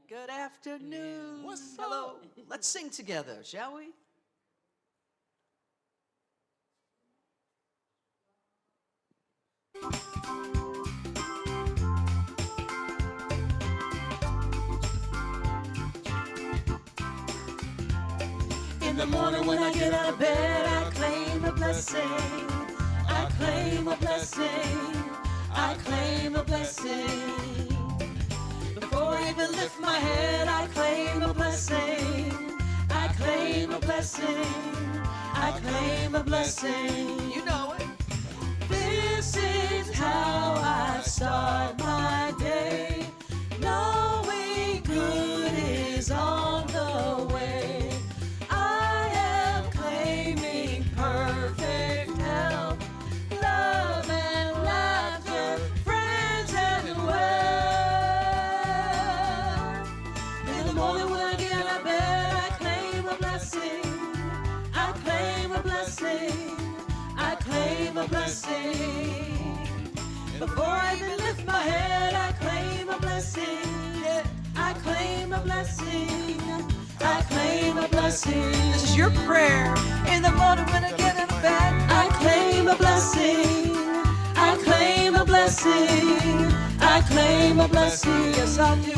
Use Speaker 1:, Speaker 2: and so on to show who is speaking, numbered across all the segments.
Speaker 1: Good afternoon.
Speaker 2: What's up?
Speaker 1: Hello. Let's sing together, shall we?
Speaker 3: In the morning when I get out of bed, I claim a blessing. I claim a blessing. I claim a blessing. Before I even lift my head, I claim a blessing. I claim a blessing. I claim a blessing.
Speaker 1: You know it.
Speaker 3: This is how I start my day, knowing good is on the way. I am claiming perfect health, love and laughter, friends and wealth. In the morning when I get out of bed, I claim a blessing. I claim a blessing. I claim a blessing. Before I even lift my head, I claim a blessing. I claim a blessing. I claim a blessing.
Speaker 1: This is your prayer. In the morning when I get out of bed,
Speaker 3: I claim a blessing. I claim a blessing. I claim a blessing.
Speaker 1: yes I do.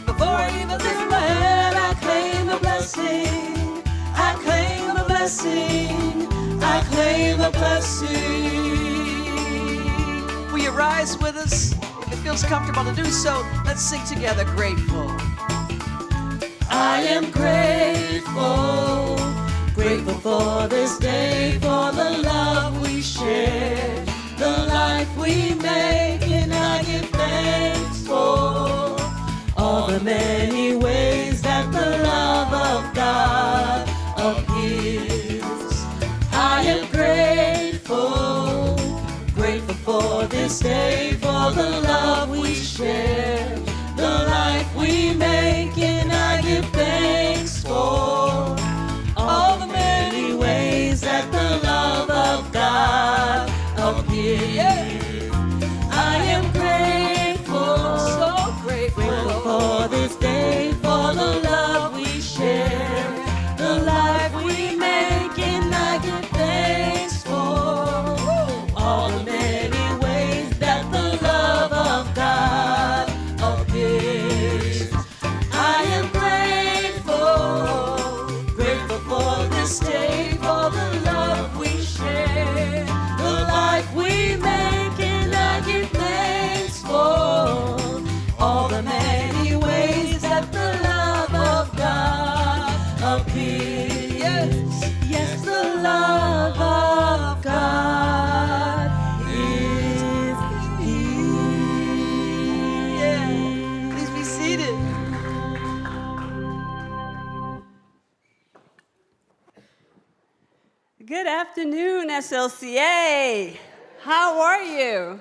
Speaker 3: Before I even lift my head, I claim a blessing. I claim a blessing. I claim a blessing.
Speaker 1: Will you rise with us? If it feels comfortable to do so, let's sing together, Grateful.
Speaker 3: I am grateful, grateful for this day, for the love we share, the life we make, and I give thanks for all the many ways that the love of God appears. I am grateful, grateful for this day, for the love we share, the life we make, and I give thanks for all the many ways that the love of God appears. I am grateful,
Speaker 1: So
Speaker 3: grateful for this day, for the love we share, the life we make, and I give thanks for all the many ways that the love of God appears. I am grateful, grateful for this day, for the love we share, the life we make, and I give thanks for all the many ways that the love of God appears. Yes, the love of God is here.
Speaker 1: please be seated.
Speaker 4: Good afternoon, SLCA. How are you?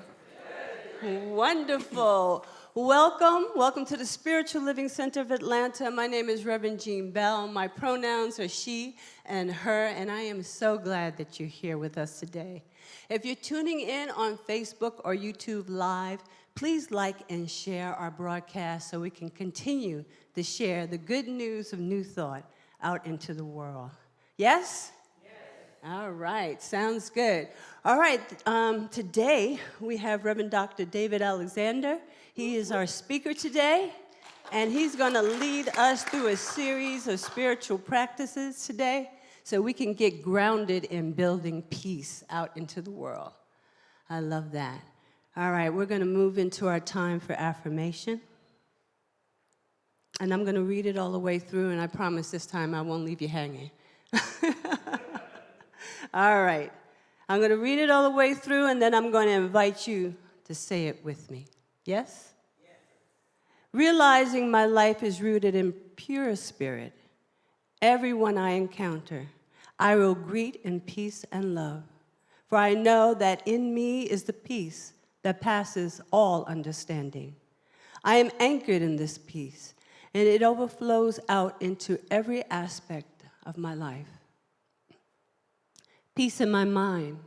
Speaker 4: Wonderful. Welcome to the Spiritual Living Center of Atlanta. My name is Reverend Jean Bell. My pronouns are she and her, and I am so glad that you're here with us today. If you're tuning in on Facebook or YouTube Live, please like and share our broadcast so we can continue to share the good news of New Thought out into the world. Yes? All right, sounds good. All right, today we have Reverend Dr. David Alexander. He is our speaker today, and he's going to lead us through a series of spiritual practices today so we can get grounded in building peace out into the world. I love that. All right, we're going to move into our time for affirmation. And I'm going to read it all the way through, and I promise this time I won't leave you hanging. All right. I'm going to read it all the way through, and then I'm going to invite you to say it with me. Yes? Yes. Realizing my life is rooted in pure spirit, everyone I encounter, I will greet in peace and love. For I know that in me is the peace that passes all understanding. I am anchored in this peace, and it overflows out into every aspect of my life. Peace in my mind,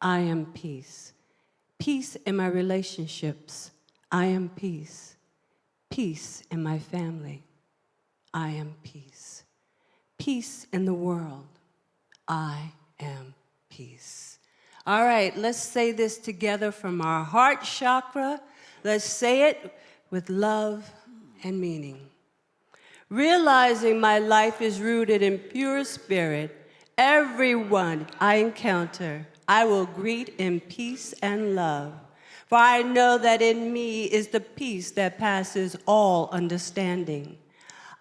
Speaker 4: I am peace. Peace in my relationships, I am peace. Peace in my family. I am peace. Peace in the world. I am peace. All right, let's say this together from our heart chakra. Let's say it with love and meaning. Realizing my life is rooted in pure spirit, everyone I encounter, I will greet in peace and love. For I know that in me is the peace that passes all understanding.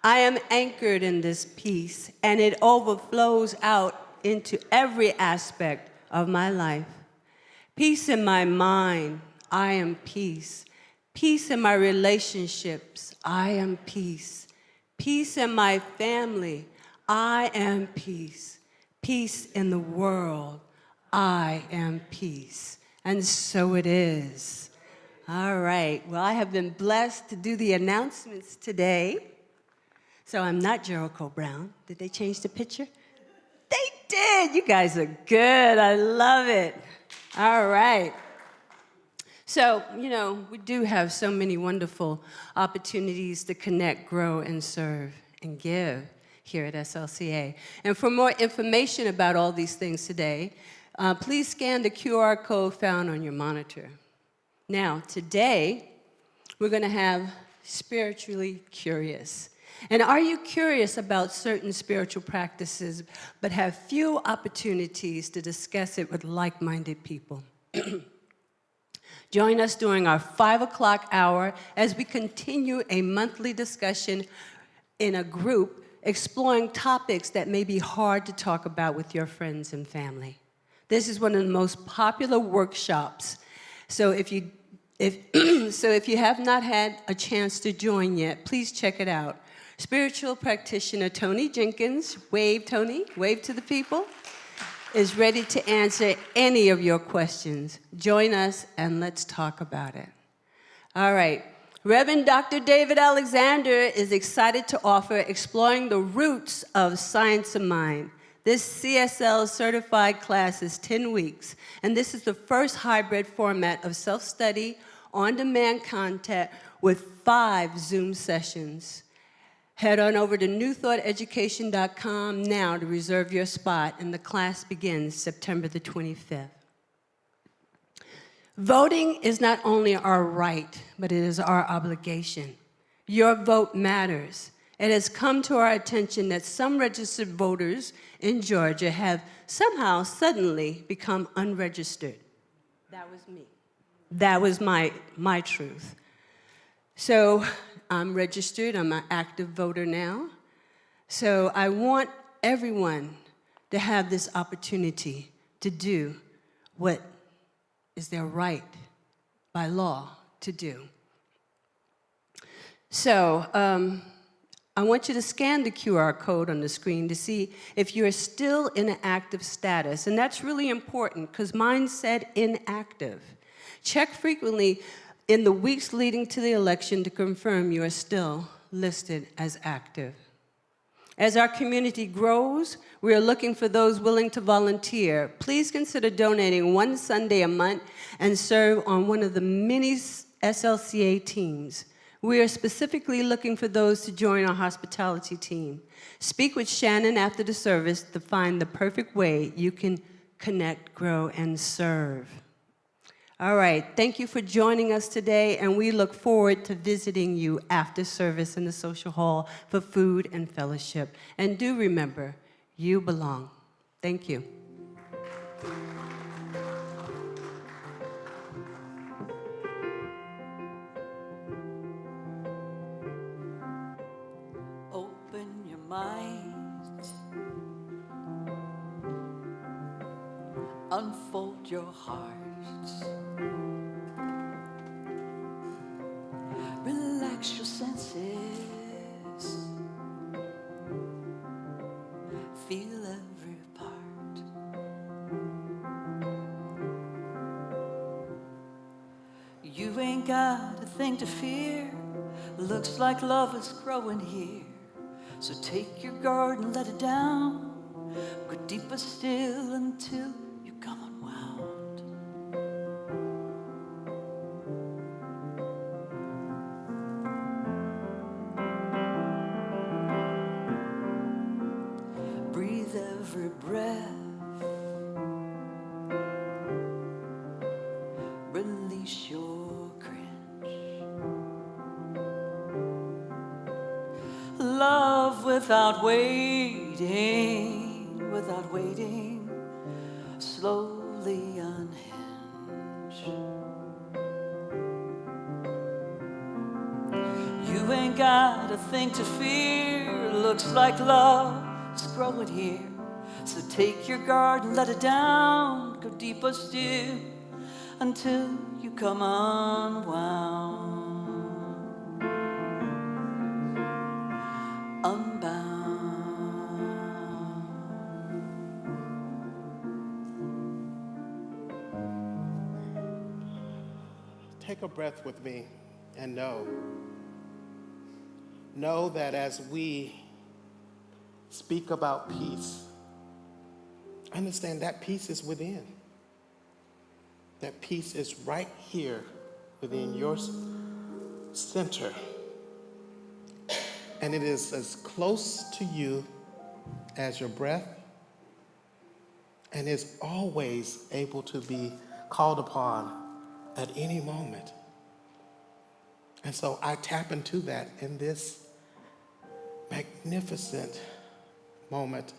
Speaker 4: I am anchored in this peace, and it overflows out into every aspect of my life. Peace in my mind, I am peace. Peace in my relationships, I am peace. Peace in my family, I am peace. Peace in the world, I am peace. And so it is. All right, well, I have been blessed to do the announcements today. So I'm not Jericho Brown. Did they change the picture? They did. You guys are good. I love it. All right. So, we do have so many wonderful opportunities to connect, grow, and serve and give here at SLCA. And for more information about all these things today, please scan the QR code found on your monitor. Now, today, we're going to have Spiritually Curious. And are you curious about certain spiritual practices but have few opportunities to discuss it with like-minded people? Join us during our 5 o'clock hour as we continue a monthly discussion in a group exploring topics that may be hard to talk about with your friends and family. This is one of the most popular workshops. So if you have not had a chance to join yet, please check it out. Spiritual practitioner Tony Jenkins, wave Tony, wave to the people, is ready to answer any of your questions. Join us and let's talk about it. All right. Reverend Dr. David Alexander is excited to offer Exploring the Roots of Science of Mind. This CSL certified class is 10 weeks, and this is the first hybrid format of self-study, on-demand content with 5 Zoom sessions. Head on over to newthoughtheducation.com now to reserve your spot, and the class begins September the 25th. Voting is not only our right, but it is our obligation. Your vote matters. It has come to our attention that some registered voters in Georgia have somehow suddenly become unregistered. That was me. That was my truth. So I'm registered, I'm an active voter now. So I want everyone to have this opportunity to do what is their right by law to do. So I want you to scan the QR code on the screen to see if you're still in an active status. And that's really important because mine said inactive. Check frequently in the weeks leading to the election to confirm you are still listed as active. As our community grows, we are looking for those willing to volunteer. Please consider donating one Sunday a month and serve on one of the many SLCA teams. We are specifically looking for those to join our hospitality team. Speak with Shannon after the service to find the perfect way you can connect, grow, and serve. All right, thank you for joining us today, and we look forward to visiting you after service in the social hall for food and fellowship. And do remember, you belong. Thank you.
Speaker 3: Open your mind, unfold your heart. Relax your senses, feel every part. You ain't got a thing to fear, looks like love is growing here. So take your guard and let it down, go deeper still until you come unwound. with every breath. Release your cringe. Love without waiting, slowly unhinge. You ain't got a thing to fear. Looks like love is growing here. So take your guard and let it down. Go deeper still until you come unwound, unbound.
Speaker 2: Take a breath with me and know that as we speak about peace, understand that peace is within. That peace is right here within your center. And it is as close to you as your breath, and is always able to be called upon at any moment. And so I tap into that in this magnificent moment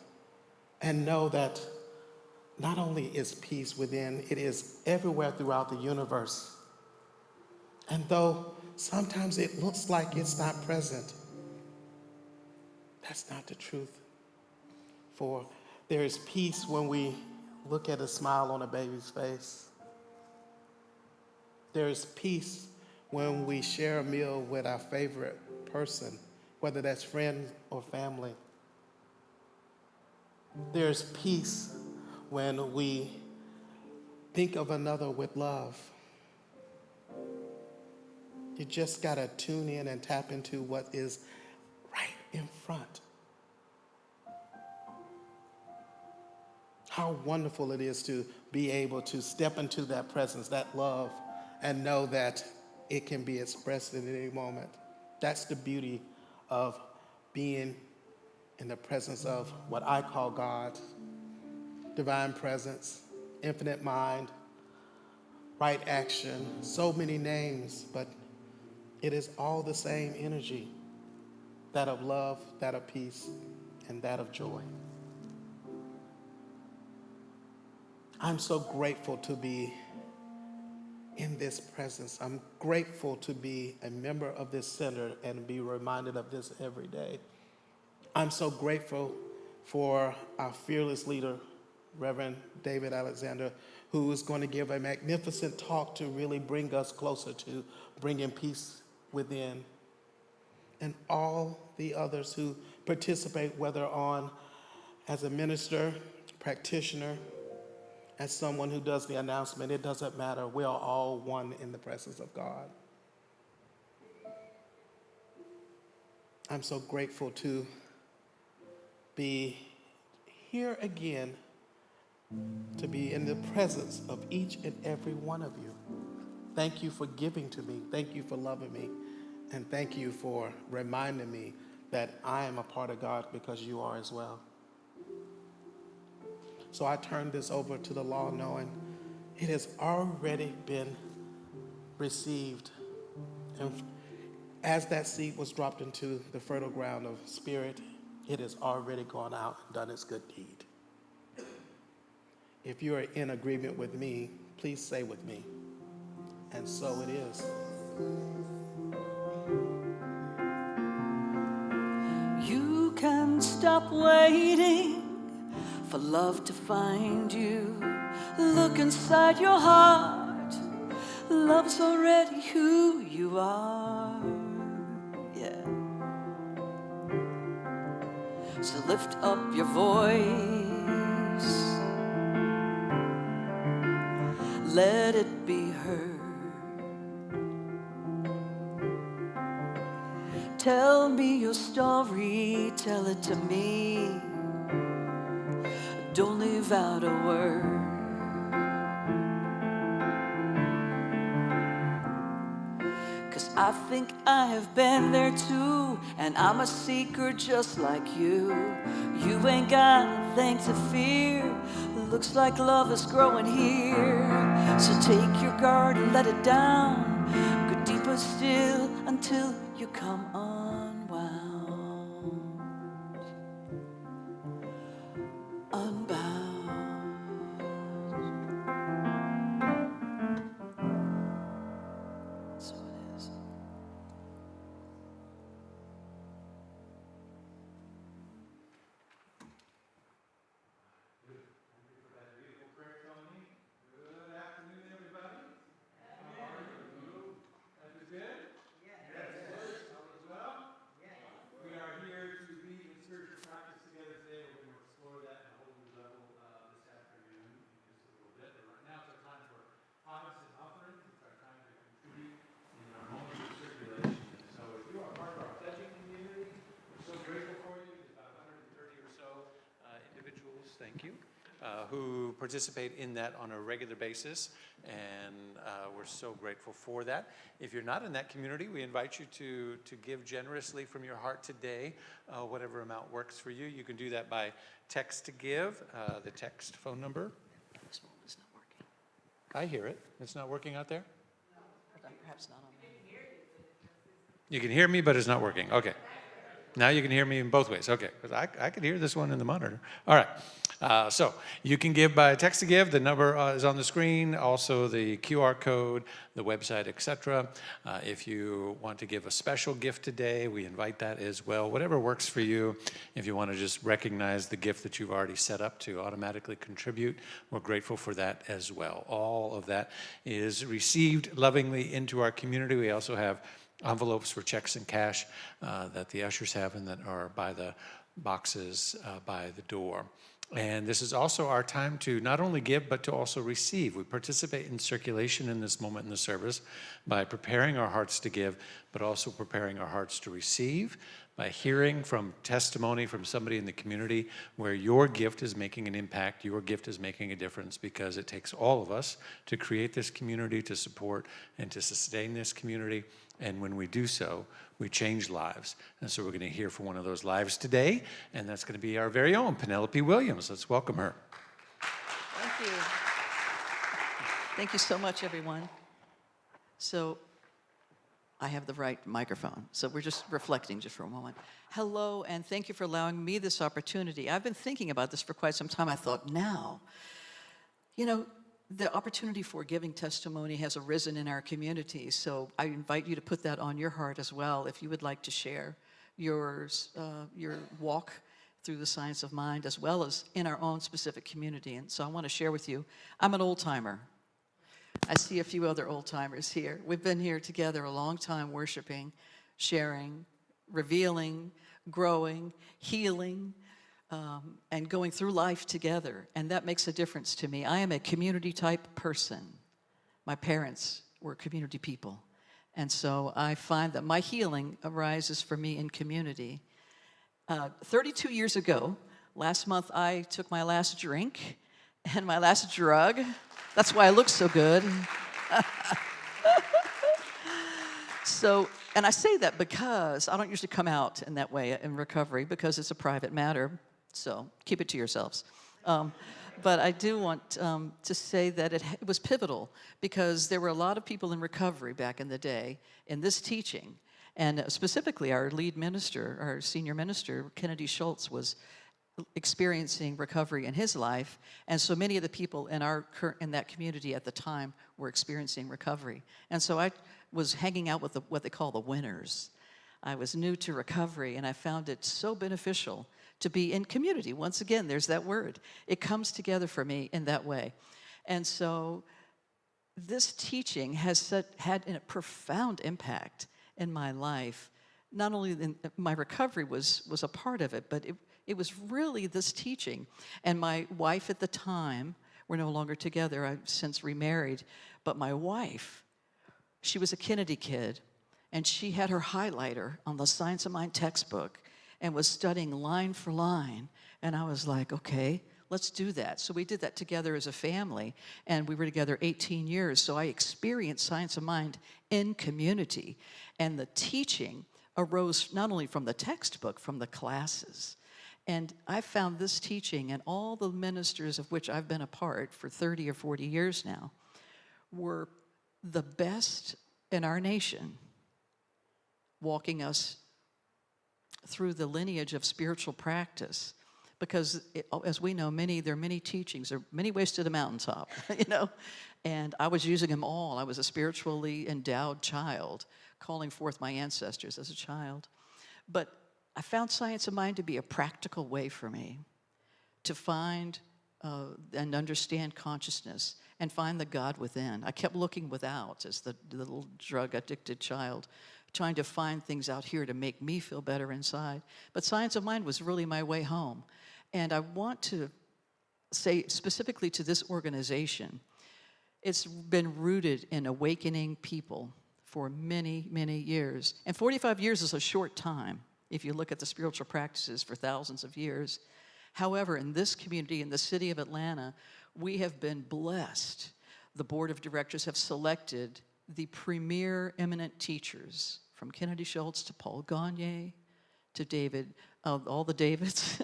Speaker 2: and know that not only is peace within, it is everywhere throughout the universe. And though sometimes it looks like it's not present, that's not the truth. For there is peace when we look at a smile on a baby's face. There is peace when we share a meal with our favorite person, whether that's friend or family. There's peace when we think of another with love. You just gotta tune in and tap into what is right in front. How wonderful it is to be able to step into that presence, that love, and know that it can be expressed at any moment. That's the beauty of being in the presence of what I call God, divine presence, infinite mind, right action, so many names, but it is all the same energy, that of love, that of peace, and that of joy. I'm so grateful to be in this presence. I'm grateful to be a member of this center and be reminded of this every day. I'm so grateful for our fearless leader, Reverend David Alexander, who is going to give a magnificent talk to really bring us closer to bringing peace within. And all the others who participate, whether on as a minister, practitioner, as someone who does the announcement, it doesn't matter. We are all one in the presence of God. I'm so grateful to be here again, to be in the presence of each and every one of you. Thank you for giving to me. Thank you for loving me. And thank you for reminding me that I am a part of God because you are as well. So I turn this over to the law knowing it has already been received. And as that seed was dropped into the fertile ground of spirit, it has already gone out and done its good deed. If you are in agreement with me, please say with me, and so it is.
Speaker 3: You can stop waiting for love to find you. Look inside your heart. Love's already who you are. Yeah. So lift up your voice. Let it be heard. Tell me your story, tell it to me. Don't leave out a word. 'Cause I think I have been there too, and I'm a seeker just like you. You ain't got a thing to fear. Looks like love is growing here. So take your guard and let it down. Go deeper still until you come unwound. Unbound. So it is.
Speaker 5: Thank you, who participate in that on a regular basis, and we're so grateful for that. If you're not in that community, we invite you to give generously from your heart today, whatever amount works for you. You can do that by text to give, the text phone number.
Speaker 3: This one is not working.
Speaker 5: I hear it. It's not working out there?
Speaker 3: Perhaps not on me.
Speaker 5: You can hear me, but it's not working. Okay. Now you can hear me in both ways. Okay, because I could hear this one in the monitor. All right. So you can give by text to give. The number is on the screen. Also the QR code, the website, etc. If you want to give a special gift today, we invite that as well. Whatever works for you. If you want to just recognize the gift that you've already set up to automatically contribute, we're grateful for that as well. All of that is received lovingly into our community. We also have envelopes for checks and cash that the ushers have and that are by the boxes by the door. And this is also our time to not only give, but to also receive. We participate in circulation in this moment in the service by preparing our hearts to give, but also preparing our hearts to receive, by hearing from testimony from somebody in the community where your gift is making an impact, your gift is making a difference, because it takes all of us to create this community, to support and to sustain this community. And when we do so, we change lives. And so we're going to hear from one of those lives today, and that's going to be our very own Penelope Williams. Let's welcome her.
Speaker 3: Thank you. Thank you so much, everyone. So I have the right microphone, so we're just reflecting just for a moment. Hello, and thank you for allowing me this opportunity. I've been thinking about this for quite some time. I thought, now, you know, the opportunity for giving testimony has arisen in our community, so I invite you to put that on your heart as well if you would like to share your walk through the science of mind as well as in our own specific community. And so I want to share with you, I'm an old-timer. I see a few other old-timers here. We've been here together a long time worshiping, sharing, revealing, growing, healing, and going through life together, and that makes a difference to me. I am a community-type person. My parents were community people, and so I find that my healing arises for me in community. 32 years ago, last month, I took my last drink and my last drug. That's why I look so good. So, and I say that because I don't usually come out in that way in recovery, because it's a private matter. So keep it to yourselves. But I do want to say that it was pivotal, because there were a lot of people in recovery back in the day in this teaching. And specifically our lead minister, our senior minister, Kennedy Schultz, was experiencing recovery in his life. And so many of the people in that community at the time were experiencing recovery. And so I was hanging out with what they call the winners. I was new to recovery, and I found it so beneficial to be in community. Once again, there's that word. It comes together for me in that way. And so this teaching has had a profound impact in my life. Not only my recovery was a part of it, but it was really this teaching. And my wife at the time, we're no longer together, I've since remarried, but my wife, she was a Kennedy kid, and she had her highlighter on the Science of Mind textbook and was studying line for line. And I was like, okay,
Speaker 6: let's do that. So we did that together as a family, and we were together 18 years. So I experienced Science of Mind in community, and the teaching arose not only from the textbook, from the classes. And I found this teaching, and all the ministers of which I've been a part for 30 or 40 years now, were the best in our nation, walking us through the lineage of spiritual practice. Because as we know, there are many teachings, there are many ways to the mountaintop, you know? And I was using them all. I was a spiritually endowed child, calling forth my ancestors as a child. But I found Science of Mind to be a practical way for me to find and understand consciousness and find the God within. I kept looking without as the little drug-addicted child, trying to find things out here to make me feel better inside. But Science of Mind was really my way home. And I want to say specifically to this organization, it's been rooted in awakening people for many, many years. And 45 years is a short time if you look at the spiritual practices for thousands of years. However, in this community, in the city of Atlanta, we have been blessed. The board of directors have selected the premier eminent teachers, from Kennedy Schultz to Paul Gagne to David, all the Davids.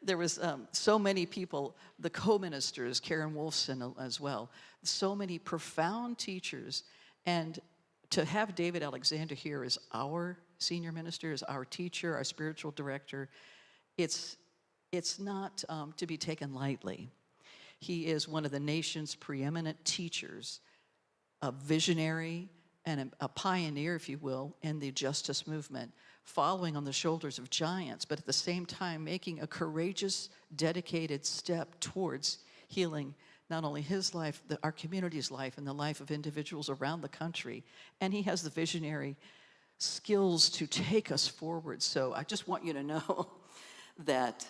Speaker 6: There was so many people, the co-ministers, Karen Wolfson as well, so many profound teachers. And to have David Alexander here as our senior minister, as our teacher, our spiritual director, it's not to be taken lightly. He is one of the nation's preeminent teachers, a visionary and a pioneer, if you will, in the justice movement, following on the shoulders of giants, but at the same time making a courageous, dedicated step towards healing not only his life, our community's life, and the life of individuals around the country. And he has the visionary skills to take us forward. So I just want you to know that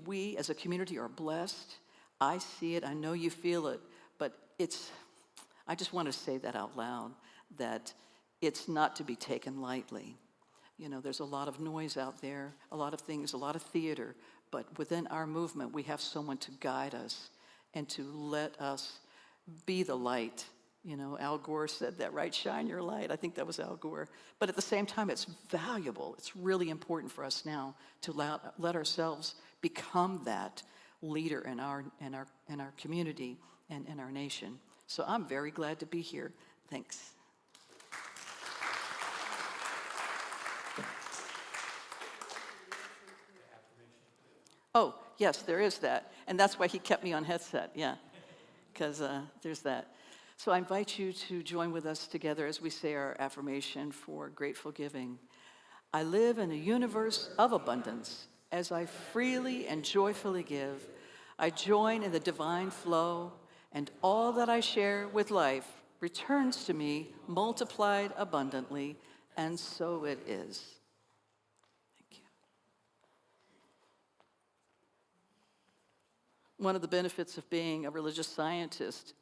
Speaker 6: we as a community are blessed. I see it, I know you feel it, but I just want to say that out loud, that it's not to be taken lightly. You know, there's a lot of noise out there, a lot of things, a lot of theater, but within our movement, we have someone to guide us and to let us be the light. You know, Al Gore said that, right? Shine your light. I think that was Al Gore. But at the same time, it's valuable. It's really important for us now to let ourselves become that leader in our community and in our nation. So I'm very glad to be here. Thanks. Oh, yes, there is that. And that's why he kept me on headset, yeah, because there's that. So I invite you to join with us together as we say our affirmation for grateful giving. I live in a universe of abundance. As I freely and joyfully give, I join in the divine flow, and all that I share with life returns to me multiplied abundantly, and so it is. Thank you. One of the benefits of being a religious scientist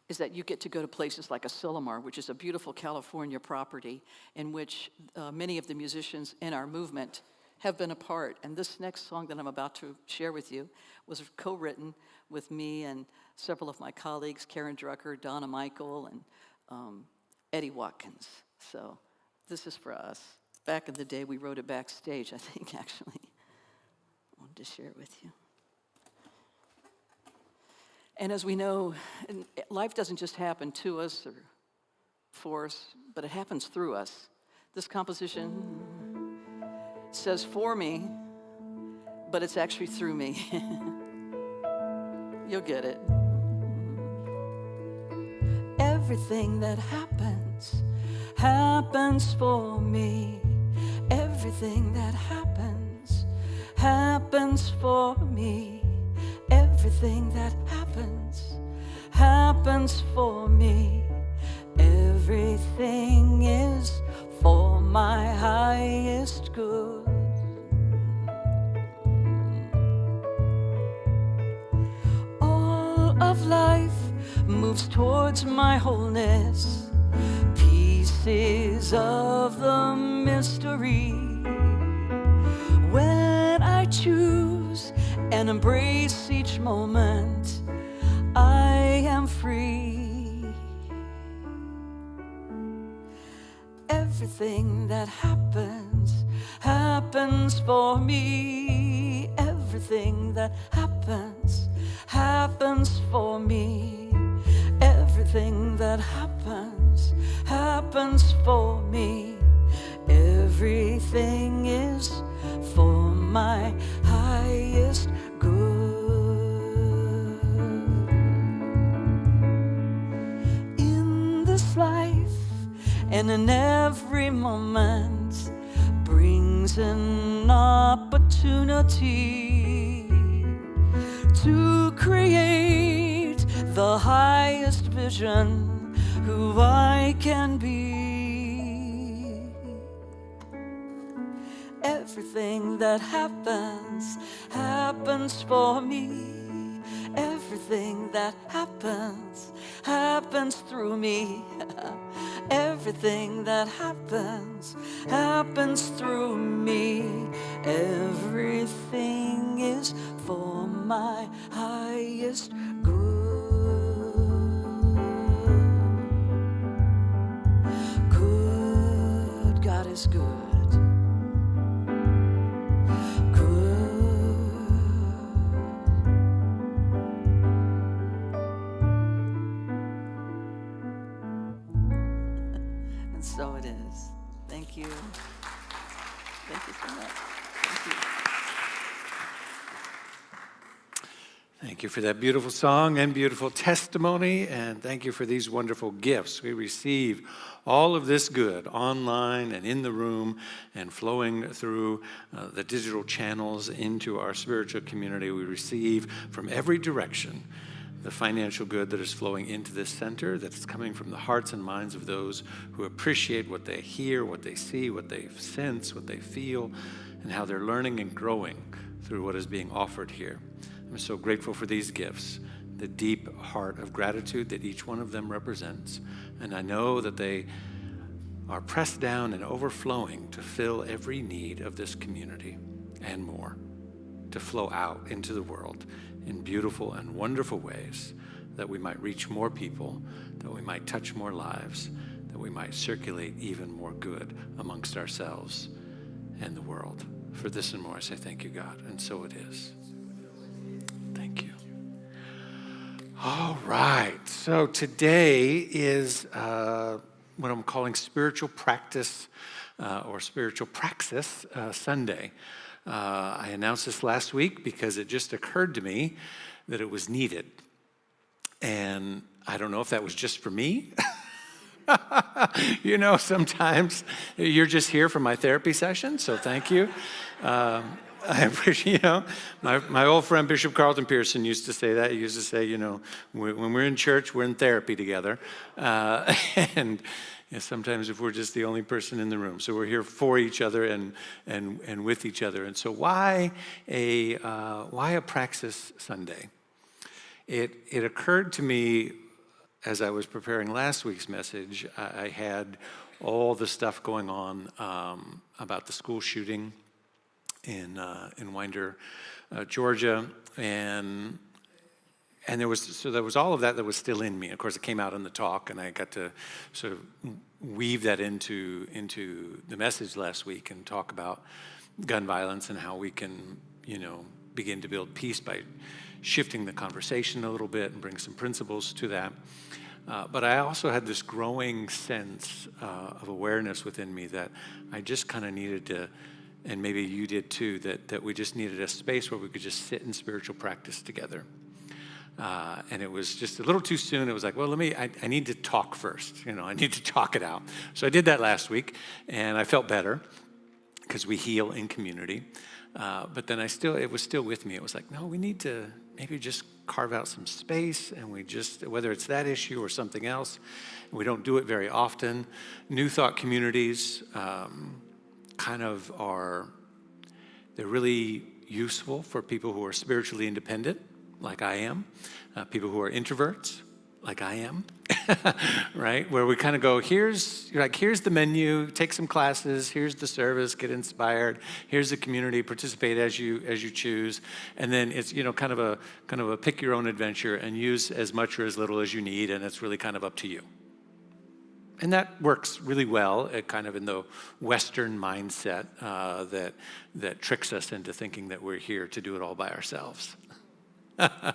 Speaker 6: is that you get to go to places like Asilomar, which is a beautiful California property in which many of the musicians in our movement have been a part. And this next song that I'm about to share with you was co-written with me and several of my colleagues, Karen Drucker, Donna Michael, and Eddie Watkins. So this is for us. Back in the day, we wrote it backstage, I think, actually. I wanted to share it with you. And as we know, life doesn't just happen to us or for us, but it happens through us. This composition says for me, but it's actually through me. You'll get it. Everything that happens, happens for me. Everything that happens, happens for me. Everything that happens, happens for me. Everything is for my highest good. All of life moves towards my wholeness, pieces of the mystery. When I choose and embrace each moment. I am free. Everything that happens, happens for me. Everything that happens, happens for me. Everything that happens, happens for me. Everything is for my highest good. In this life and in every moment brings an opportunity to create the highest vision who I can be. Everything that happens, happens for me. Everything that happens, happens through me. Everything that happens, happens through me. Everything is for my highest good. Good, God is good. So it is. Thank you. Thank you so much. Thank you.
Speaker 5: Thank you for that beautiful song and beautiful testimony, and thank you for these wonderful gifts. We receive all of this good online and in the room and flowing through the digital channels into our spiritual community. We receive from every direction the financial good that is flowing into this center, that is coming from the hearts and minds of those who appreciate what they hear, what they see, what they sense, what they feel, and how they're learning and growing through what is being offered here. I'm so grateful for these gifts, the deep heart of gratitude that each one of them represents. And I know that they are pressed down and overflowing to fill every need of this community and more, to flow out into the world in beautiful and wonderful ways, that we might reach more people, that we might touch more lives, that we might circulate even more good amongst ourselves and the world. For this and more, I say thank you, God, and so it is. Thank you. All right, so today is what I'm calling Spiritual Practice or Spiritual Praxis Sunday. I announced this last week because it just occurred to me that it was needed. And I don't know if that was just for me. You know, sometimes you're just here for my therapy session, so thank you. I appreciate, my old friend Bishop Carlton Pearson used to say that. He used to say, when we're in church, we're in therapy together. And sometimes if we're just the only person in the room. So we're here for each other and with each other. And so why a Praxis Sunday? It occurred to me as I was preparing last week's message. I had all the stuff going on about the school shooting in Winder, Georgia, and there was all of that was still in me. Of course, it came out in the talk, and I got to sort of weave that into the message last week and talk about gun violence and how we can, begin to build peace by shifting the conversation a little bit and bring some principles to that. But I also had this growing sense of awareness within me that I just kind of needed to, and maybe you did too, that we just needed a space where we could just sit in spiritual practice together. And it was just a little too soon. It was like, well, I need to talk first. I need to talk it out. So I did that last week, and I felt better because we heal in community. But then it was still with me. It was like, no, we need to maybe just carve out some space, and we just, whether it's that issue or something else, we don't do it very often. New Thought communities they're really useful for people who are spiritually independent, like I am, people who are introverts, like I am, right? Where we kind of go, here's the menu, take some classes, here's the service, get inspired, here's the community, participate as you choose, and then it's kind of a pick your own adventure and use as much or as little as you need, and it's really kind of up to you. And that works really well, kind of in the Western mindset that tricks us into thinking that we're here to do it all by ourselves. I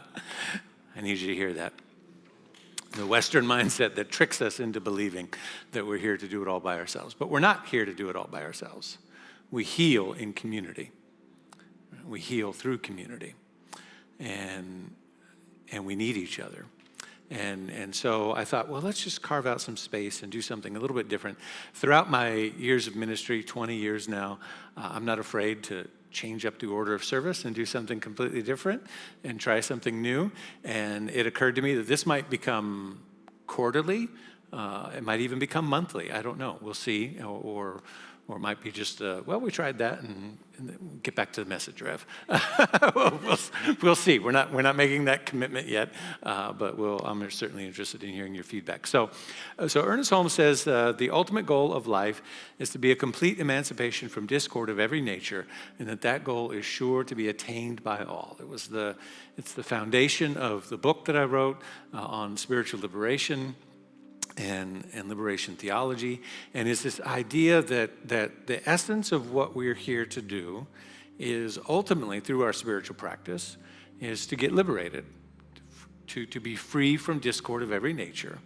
Speaker 5: need you to hear that. The Western mindset that tricks us into believing that we're here to do it all by ourselves. But we're not here to do it all by ourselves. We heal in community. We heal through community. And we need each other. And so I thought, well, let's just carve out some space and do something a little bit different. Throughout my years of ministry, 20 years now, I'm not afraid to change up the order of service and do something completely different and try something new. And it occurred to me that this might become quarterly. It might even become monthly. I don't know. We'll see. Or it might be just, well, we tried that, and get back to the message, Rev. we'll see. We're not making that commitment yet, but I'm certainly interested in hearing your feedback. So Ernest Holmes says the ultimate goal of life is to be a complete emancipation from discord of every nature, and that goal is sure to be attained by all. It's the foundation of the book that I wrote on spiritual liberation and liberation theology, and it's this idea that the essence of what we're here to do is ultimately, through our spiritual practice, is to get liberated, to be free from discord of every nature,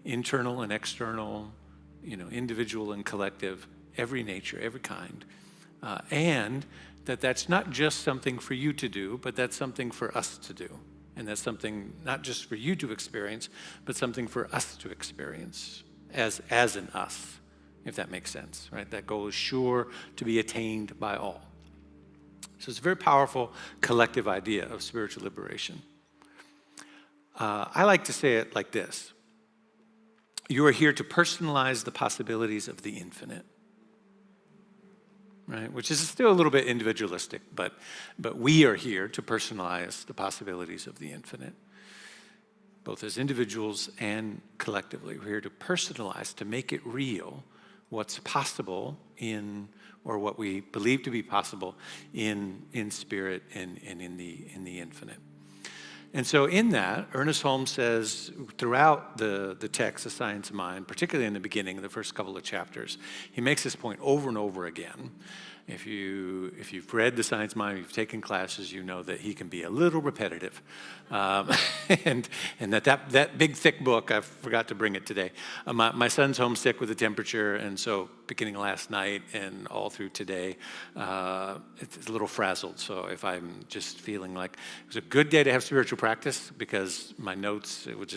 Speaker 5: internal and external, individual and collective, every nature, every kind, and that's not just something for you to do, but that's something for us to do. And that's something not just for you to experience, but something for us to experience as an us, if that makes sense, right? That goal is sure to be attained by all. So it's a very powerful collective idea of spiritual liberation. I like to say it like this. You are here to personalize the possibilities of the infinite. Right, which is still a little bit individualistic, but we are here to personalize the possibilities of the infinite, both as individuals and collectively. We're here to personalize, to make it real, what's possible or what we believe to be possible in spirit and in the infinite. And so in that, Ernest Holmes says throughout the text, The Science of Mind, particularly in the beginning, the first couple of chapters, he makes this point over and over again. If you've read The Science of Mind, you've taken classes, you know that he can be a little repetitive. And that big, thick book, I forgot to bring it today. My son's homesick with the temperature, and so beginning last night and all through today, it's a little frazzled. So if I'm just feeling like it was a good day to have spiritual practice, because my notes, it would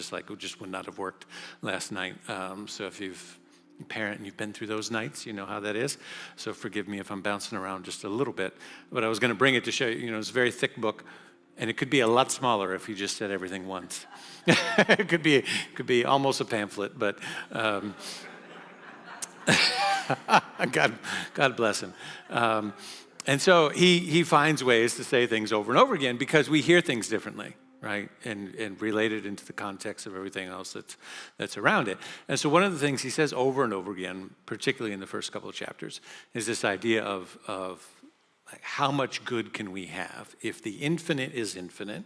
Speaker 5: not have worked last night. So if you've parent and you've been through those nights, you know how that is. So forgive me if I'm bouncing around just a little bit. But I was going to bring it to show you, it's a very thick book, and it could be a lot smaller if you just said everything once. It could be almost a pamphlet, but God bless him. And so he finds ways to say things over and over again because we hear things differently, right? And relate it into the context of everything else that's around it. And so one of the things he says over and over again, particularly in the first couple of chapters, is this idea of like how much good can we have if the infinite is infinite,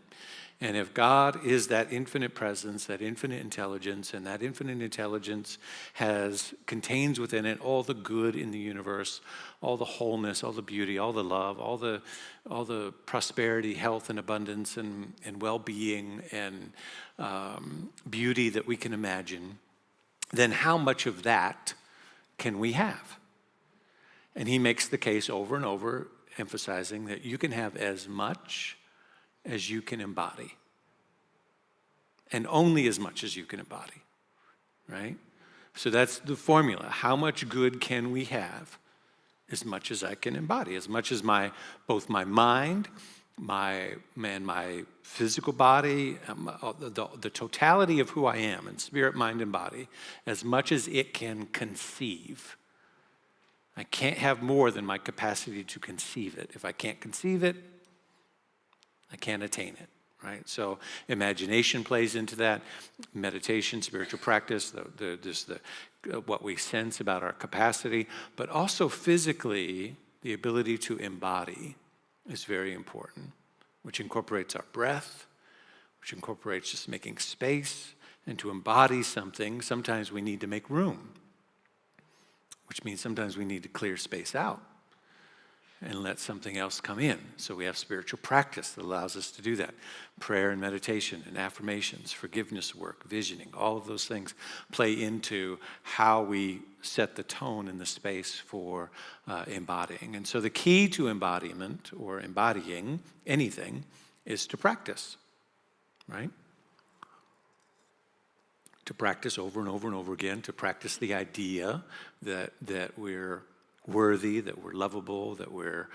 Speaker 5: and if God is that infinite presence, that infinite intelligence, and that infinite intelligence contains within it all the good in the universe, all the wholeness, all the beauty, all the love, all the prosperity, health, and abundance, and well-being, and beauty that we can imagine, then how much of that can we have? And he makes the case over and over, emphasizing that you can have as much as you can embody. And only as much as you can embody, right? So that's the formula. How much good can we have? As much as I can embody, as much as both my mind, my physical body, the totality of who I am in spirit, mind, and body, as much as it can conceive. I can't have more than my capacity to conceive it. If I can't conceive it, I can't attain it, right? So imagination plays into that, meditation, spiritual practice, what we sense about our capacity, but also physically, the ability to embody is very important, which incorporates our breath, which incorporates just making space. And to embody something, sometimes we need to make room, which means sometimes we need to clear space out and let something else come in. So we have spiritual practice that allows us to do that. Prayer and meditation and affirmations, forgiveness work, visioning, all of those things play into how we set the tone in the space for embodying. And so the key to embodiment or embodying anything is to practice, right? To practice over and over and over again, to practice the idea that we're worthy, that we're lovable, that we're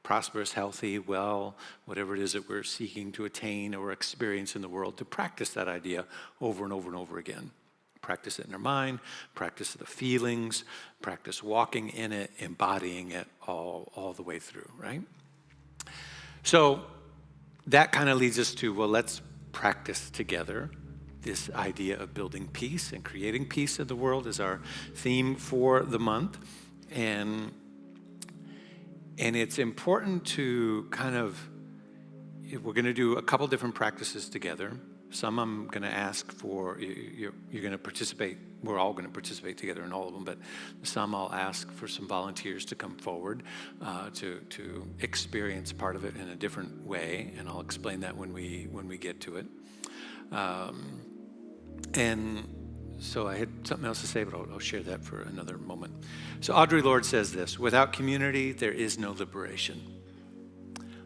Speaker 5: prosperous, healthy, well, whatever it is that we're seeking to attain or experience in the world, to practice that idea over and over and over again. Practice it in our mind, practice the feelings, practice walking in it, embodying it all the way through, right? So that kind of leads us to, well, let's practice together this idea of building peace and creating peace in the world is our theme for the month. And it's important to kind of, we're going to do a couple different practices together. Some I'm going to ask for, you're going to participate, we're all going to participate together in all of them, but some I'll ask for some volunteers to come forward to experience part of it in a different way, and I'll explain that when we get to it. And so I had something else to say, but I'll share that for another moment. So Audre Lorde says this: without community, there is no liberation.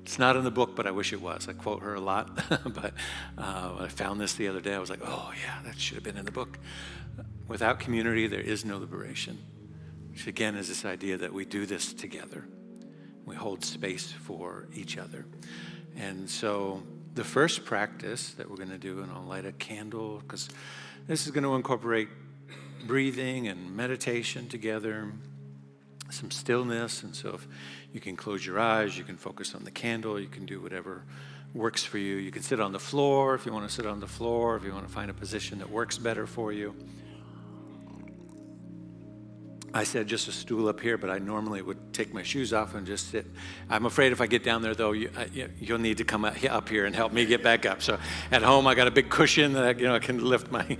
Speaker 5: It's not in the book, but I wish it was. I quote her a lot, but I found this the other day. I was like, oh yeah, that should have been in the book. Without community, there is no liberation, which again is this idea that we do this together. We hold space for each other. And so the first practice that we're going to do, and I'll light a candle, because this is going to incorporate breathing and meditation together, some stillness. And so if you can close your eyes, you can focus on the candle, you can do whatever works for you. You can sit on the floor if you want to sit on the floor, if you want to find a position that works better for you. I said just a stool up here, but I normally would take my shoes off and just sit. I'm afraid if I get down there, though, you'll need to come up here and help me get back up. So at home, I got a big cushion that I can lift my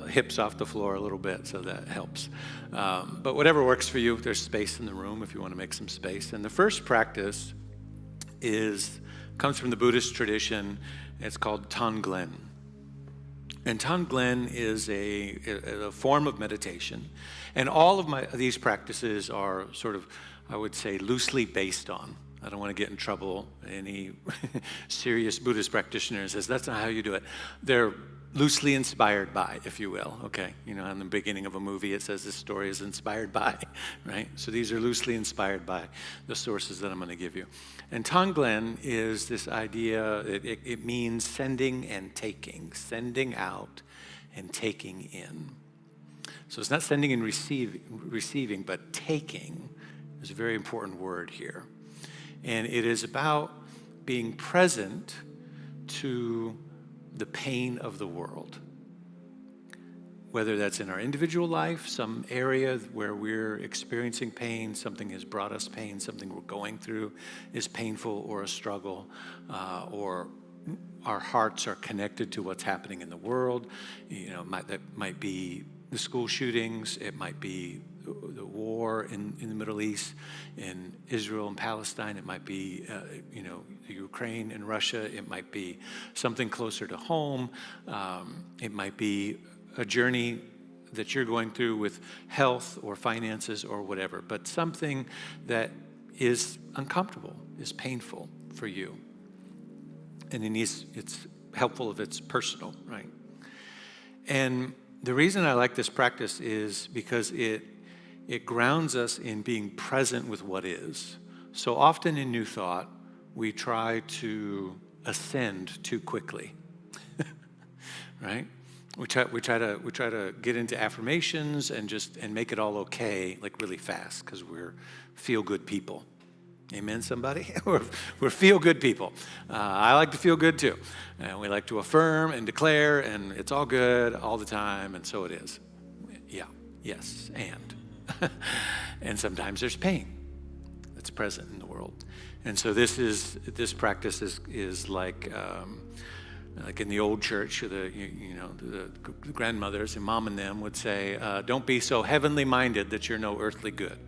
Speaker 5: hips off the floor a little bit, so that helps. But whatever works for you, there's space in the room if you want to make some space. And the first practice comes from the Buddhist tradition. It's called Tonglen. And Tonglen is a form of meditation. And all of these practices are sort of, I would say, loosely based on. I don't want to get in trouble. Any serious Buddhist practitioner says, that's not how you do it. They're loosely inspired by, if you will, okay? You know, in the beginning of a movie, it says this story is inspired by, right? So these are loosely inspired by the sources that I'm going to give you. And Tonglen is this idea, it means sending and taking, sending out and taking in. So it's not sending and receiving, but taking is a very important word here. And it is about being present to the pain of the world. Whether that's in our individual life, some area where we're experiencing pain, something has brought us pain, something we're going through is painful or a struggle, or our hearts are connected to what's happening in the world. You know, that might be the school shootings, it might be the war in the Middle East, in Israel and Palestine, it might be Ukraine and Russia, it might be something closer to home, it might be a journey that you're going through with health or finances or whatever, but something that is uncomfortable, is painful for you. And it's helpful if it's personal, right? And the reason I like this practice is because it grounds us in being present with what is. So often in New Thought, we try to ascend too quickly, right? We try to get into affirmations and make it all okay, like really fast, because we're feel-good people. Amen, somebody? We're feel-good people. I like to feel good too. And we like to affirm and declare, and it's all good all the time, and so it is. Yeah, yes, and. And sometimes there's pain that's present in the world. And so this practice is like in the old church, the grandmothers and mom and them would say, don't be so heavenly minded that you're no earthly good.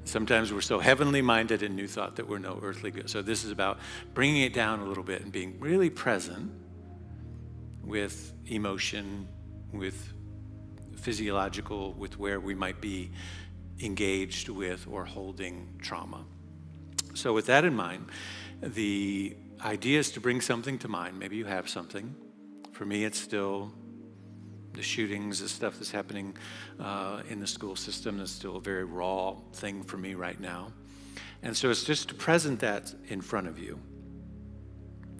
Speaker 5: Sometimes we're so heavenly minded in New Thought that we're no earthly good. So this is about bringing it down a little bit and being really present with emotion, with physiological, with where we might be engaged with or holding trauma. So with that in mind, the idea is to bring something to mind. Maybe you have something. For me, it's still the shootings, the stuff that's happening in the school system. That's still a very raw thing for me right now. And so it's just to present that in front of you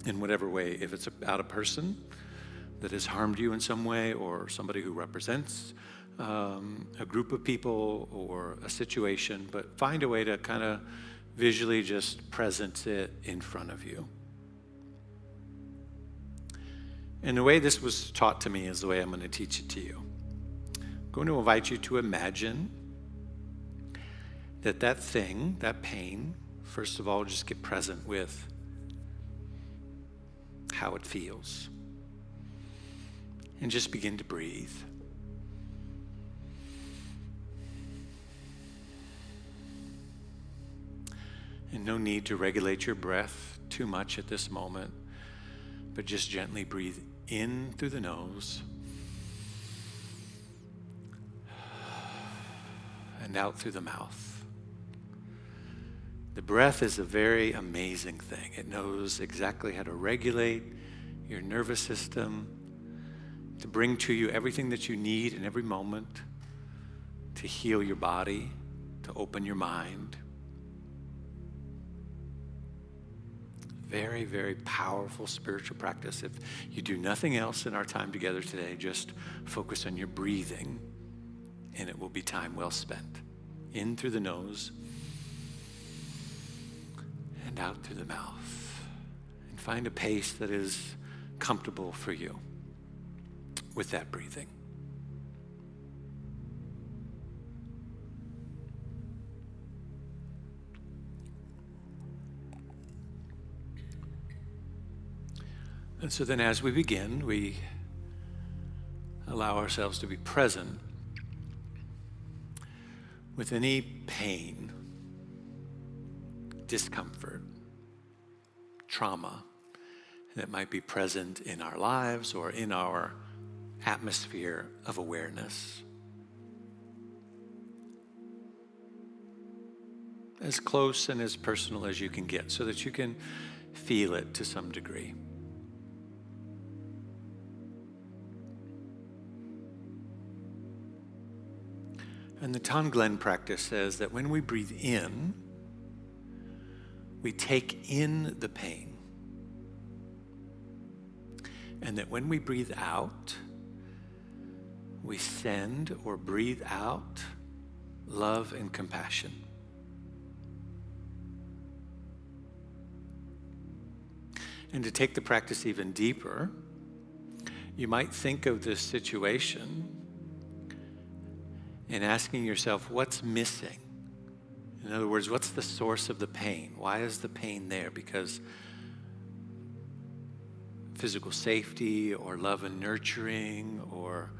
Speaker 5: in whatever way. If it's about a person that has harmed you in some way, or somebody who represents a group of people or a situation, but find a way to kind of visually just present it in front of you. And the way this was taught to me is the way I'm going to teach it to you. I'm going to invite you to imagine that thing, that pain, first of all, just get present with how it feels. And just begin to breathe. And no need to regulate your breath too much at this moment, but just gently breathe in through the nose and out through the mouth. The breath is a very amazing thing. It knows exactly how to regulate your nervous system, to bring to you everything that you need in every moment, to heal your body, to open your mind. Very, very powerful spiritual practice. If you do nothing else in our time together today, just focus on your breathing, and it will be time well spent. In through the nose and out through the mouth. And find a pace that is comfortable for you with that breathing. And so then as we begin, we allow ourselves to be present with any pain, discomfort, trauma that might be present in our lives or in our atmosphere of awareness. As close and as personal as you can get so that you can feel it to some degree. And the Tonglen practice says that when we breathe in, we take in the pain. And that when we breathe out, we send or breathe out love and compassion. And to take the practice even deeper, you might think of this situation and asking yourself, what's missing? In other words, what's the source of the pain? Why is the pain there? Because physical safety or love and nurturing or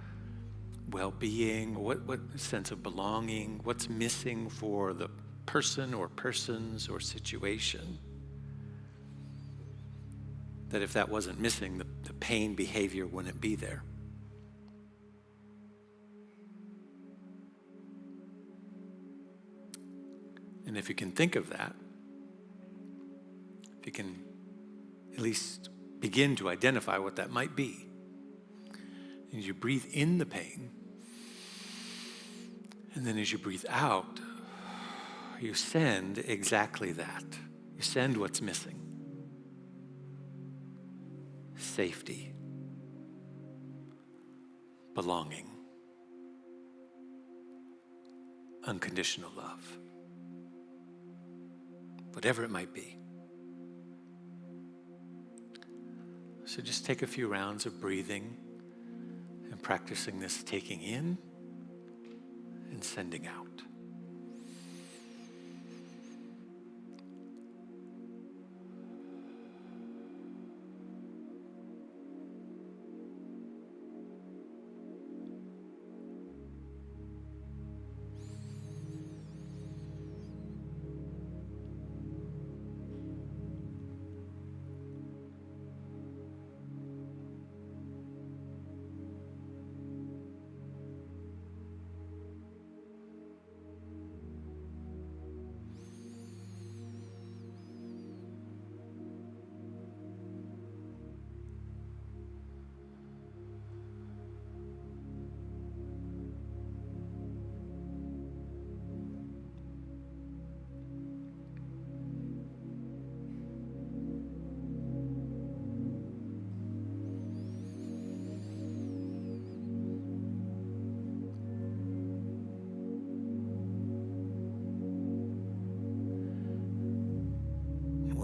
Speaker 5: well-being, what sense of belonging, what's missing for the person or persons or situation? That if that wasn't missing, the pain behavior wouldn't be there. And if you can think of that, if you can at least begin to identify what that might be, and you breathe in the pain, and then as you breathe out, you send exactly that. You send what's missing. Safety, belonging, unconditional love. whatever it might be. So just take a few rounds of breathing and practicing this taking in and sending out.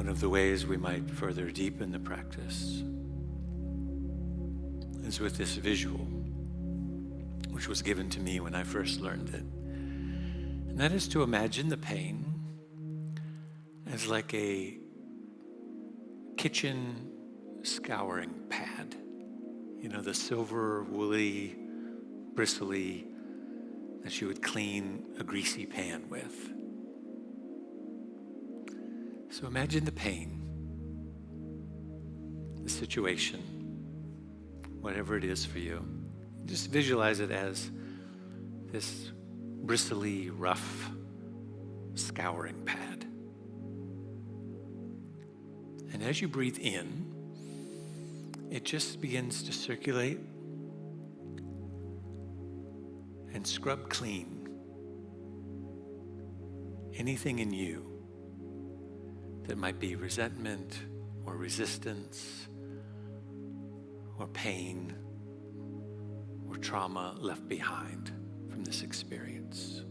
Speaker 5: One of the ways we might further deepen the practice is with this visual, which was given to me when I first learned it. And that is to imagine the pain as like a kitchen scouring pad. You know, the silver, woolly, bristly that you would clean a greasy pan with. So imagine the pain, the situation, whatever it is for you. Just visualize it as this bristly, rough, scouring pad. And as you breathe in, it just begins to circulate and scrub clean anything in you that might be resentment or resistance or pain or trauma left behind from this experience.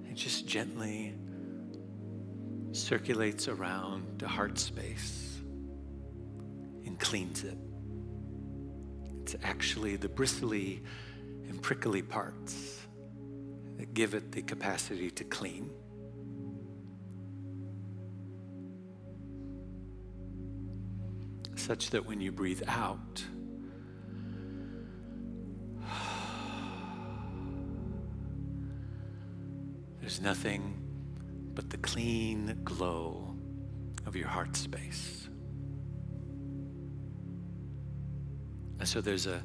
Speaker 5: It just gently circulates around the heart space and cleans it. It's actually the bristly and prickly parts that give it the capacity to clean. Such that when you breathe out, there's nothing but the clean glow of your heart space. And so there's a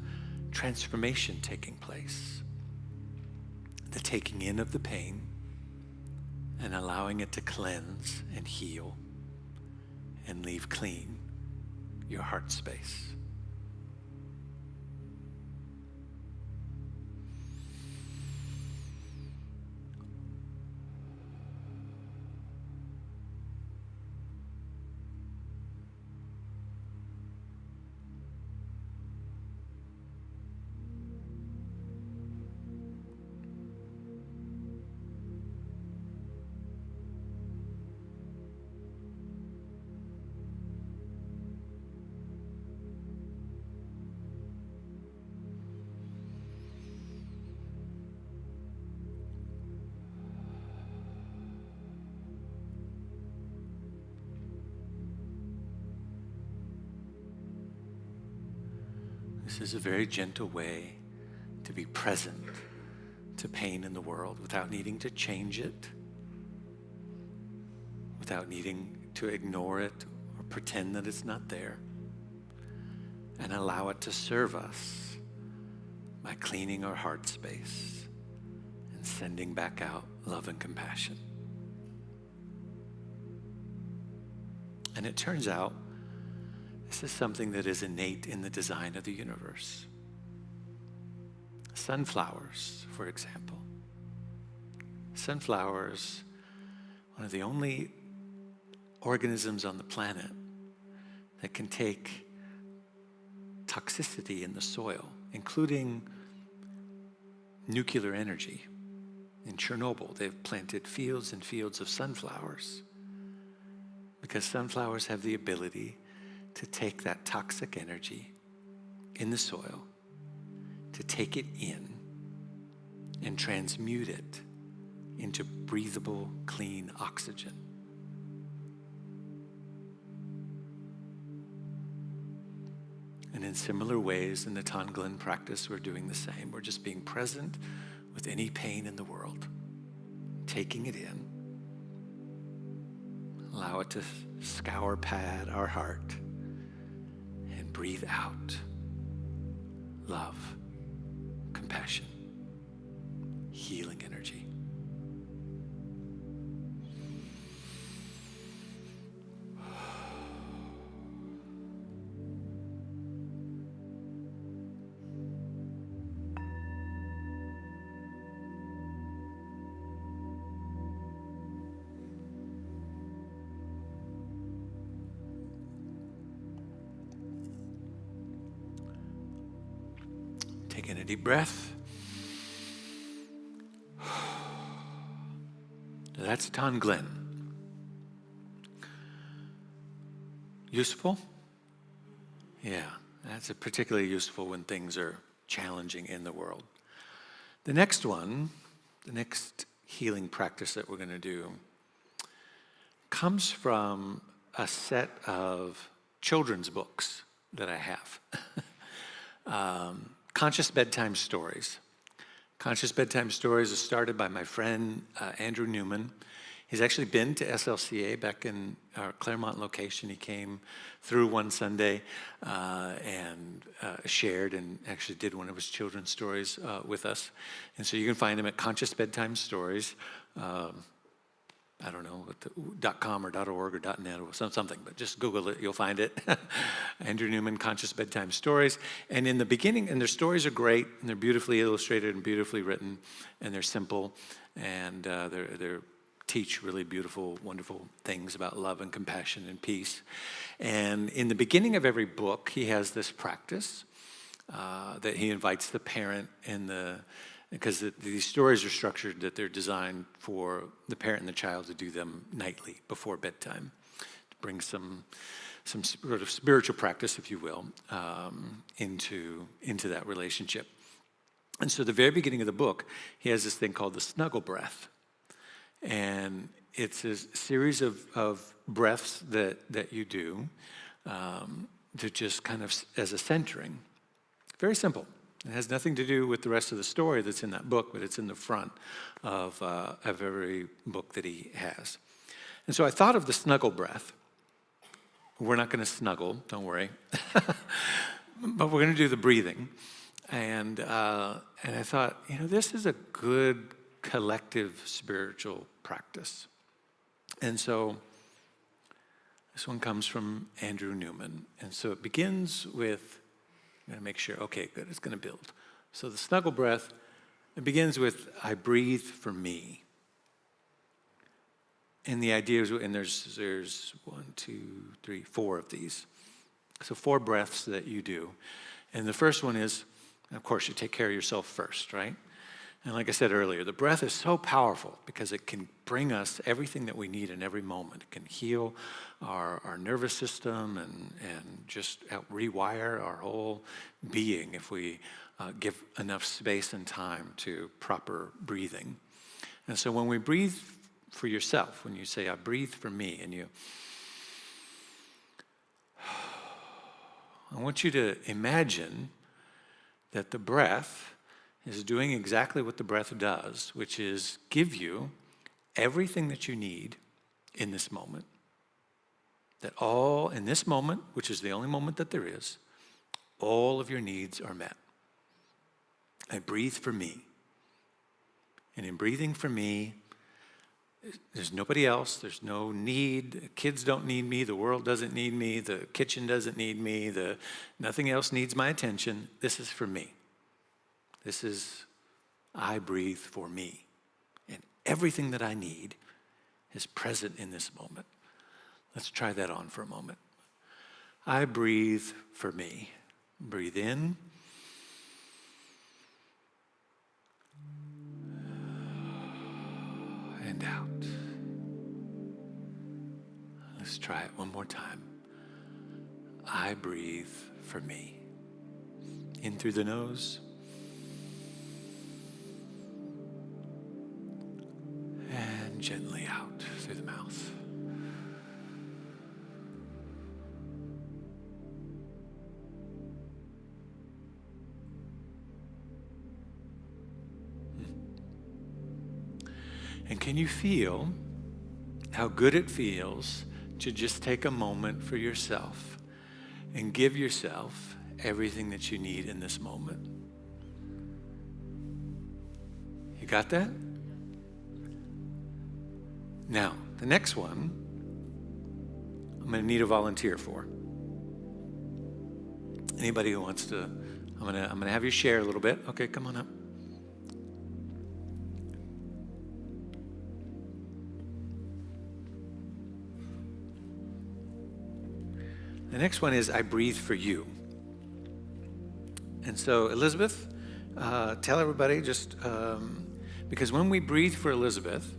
Speaker 5: transformation taking place. The taking in of the pain and allowing it to cleanse and heal and leave clean your heart space. This is a very gentle way to be present to pain in the world without needing to change it, without needing to ignore it or pretend that it's not there, and allow it to serve us by cleaning our heart space and sending back out love and compassion. And it turns out this is something that is innate in the design of the universe. Sunflowers, for example. Sunflowers, one of the only organisms on the planet that can take toxicity in the soil, including nuclear energy, In Chernobyl, they've planted fields and fields of sunflowers because sunflowers have the ability to take that toxic energy in the soil, to take it in and transmute it into breathable, clean oxygen. And in similar ways, in the Tonglen practice, we're doing the same. We're just being present with any pain in the world, taking it in, allow it to scour pad our heart, and breathe out love, compassion, healing energy. Taking a deep breath. That's Tonglen. Useful? Yeah, that's particularly useful when things are challenging in the world. The next one, the next healing practice that we're going to do comes from a set of children's books that I have. Conscious Bedtime Stories. Conscious Bedtime Stories is started by my friend Andrew Newman. He's actually been to SLCA back in our Claremont location. He came through one Sunday and shared and actually did one of his children's stories with us. And so you can find him at Conscious Bedtime Stories. I don't know, .com or .org or .net or something, but just Google it, you'll find it. Andrew Newman, Conscious Bedtime Stories. And in the beginning, and their stories are great, and they're beautifully illustrated and beautifully written, and they're simple, and they're teach really beautiful, wonderful things about love and compassion and peace. And in the beginning of every book, he has this practice that he invites the parent and because these stories are structured that they're designed for the parent and the child to do them nightly before bedtime, to bring some sort of spiritual practice, if you will, into that relationship. And so the very beginning of the book, he has this thing called the snuggle breath. And it's a series of breaths that you do to just kind of as a centering. Very simple. It has nothing to do with the rest of the story that's in that book, but it's in the front of every book that he has. And so I thought of the snuggle breath. We're not going to snuggle, don't worry. But we're going to do the breathing. And I thought, this is a good collective spiritual practice. And so this one comes from Andrew Newman. And so it begins with, I'm going to make sure, okay, good, it's going to build. So the snuggle breath, it begins with, I breathe for me. And the idea is, and there's 1, 2, 3, 4 of these. So 4 breaths that you do. And the first one is, of course, you take care of yourself first, right? And like I said earlier, the breath is so powerful because it can bring us everything that we need in every moment. It can heal our nervous system and just rewire our whole being if we give enough space and time to proper breathing. And so when we breathe for yourself, when you say, I breathe for me, and I want you to imagine that the breath is doing exactly what the breath does, which is give you everything that you need in this moment. That all in this moment, which is the only moment that there is, all of your needs are met. I breathe for me. And in breathing for me, there's nobody else. There's no need. The kids don't need me. The world doesn't need me. The kitchen doesn't need me. Nothing else needs my attention. This is for me. This is, I breathe for me. And everything that I need is present in this moment. Let's try that on for a moment. I breathe for me. Breathe in. and out. Let's try it one more time. I breathe for me. In through the nose. And gently out through the mouth. And can you feel how good it feels to just take a moment for yourself and give yourself everything that you need in this moment? You got that? Now, the next one, I'm going to need a volunteer for. Anybody who wants to, I'm going to have you share a little bit. Okay, come on up. The next one is I breathe for you. And so Elizabeth, tell everybody just, because when we breathe for Elizabeth,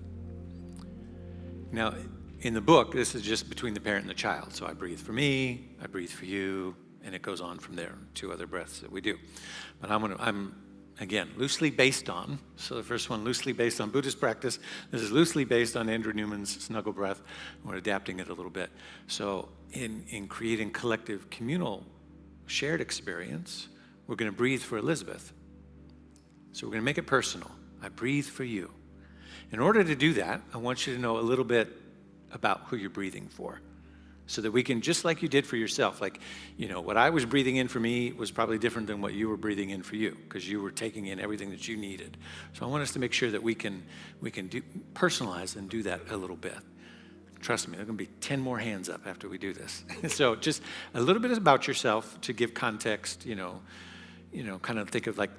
Speaker 5: now in the book, this is just between the parent and the child. So I breathe for me, I breathe for you, and it goes on from there, 2 other breaths that we do. But I'm again, loosely based on, so the first one loosely based on Buddhist practice. This is loosely based on Andrew Newman's snuggle breath. We're adapting it a little bit. So in creating collective communal shared experience, we're going to breathe for Elizabeth. So we're going to make it personal. I breathe for you. In order to do that, I want you to know a little bit about who you're breathing for, so that we can, just like you did for yourself, like, you know, what I was breathing in for me was probably different than what you were breathing in for you, because you were taking in everything that you needed. So I want us to make sure that we can personalize and do that a little bit. Trust me, there are going to be 10 more hands up after we do this. So just a little bit about yourself to give context, you know, kind of think of like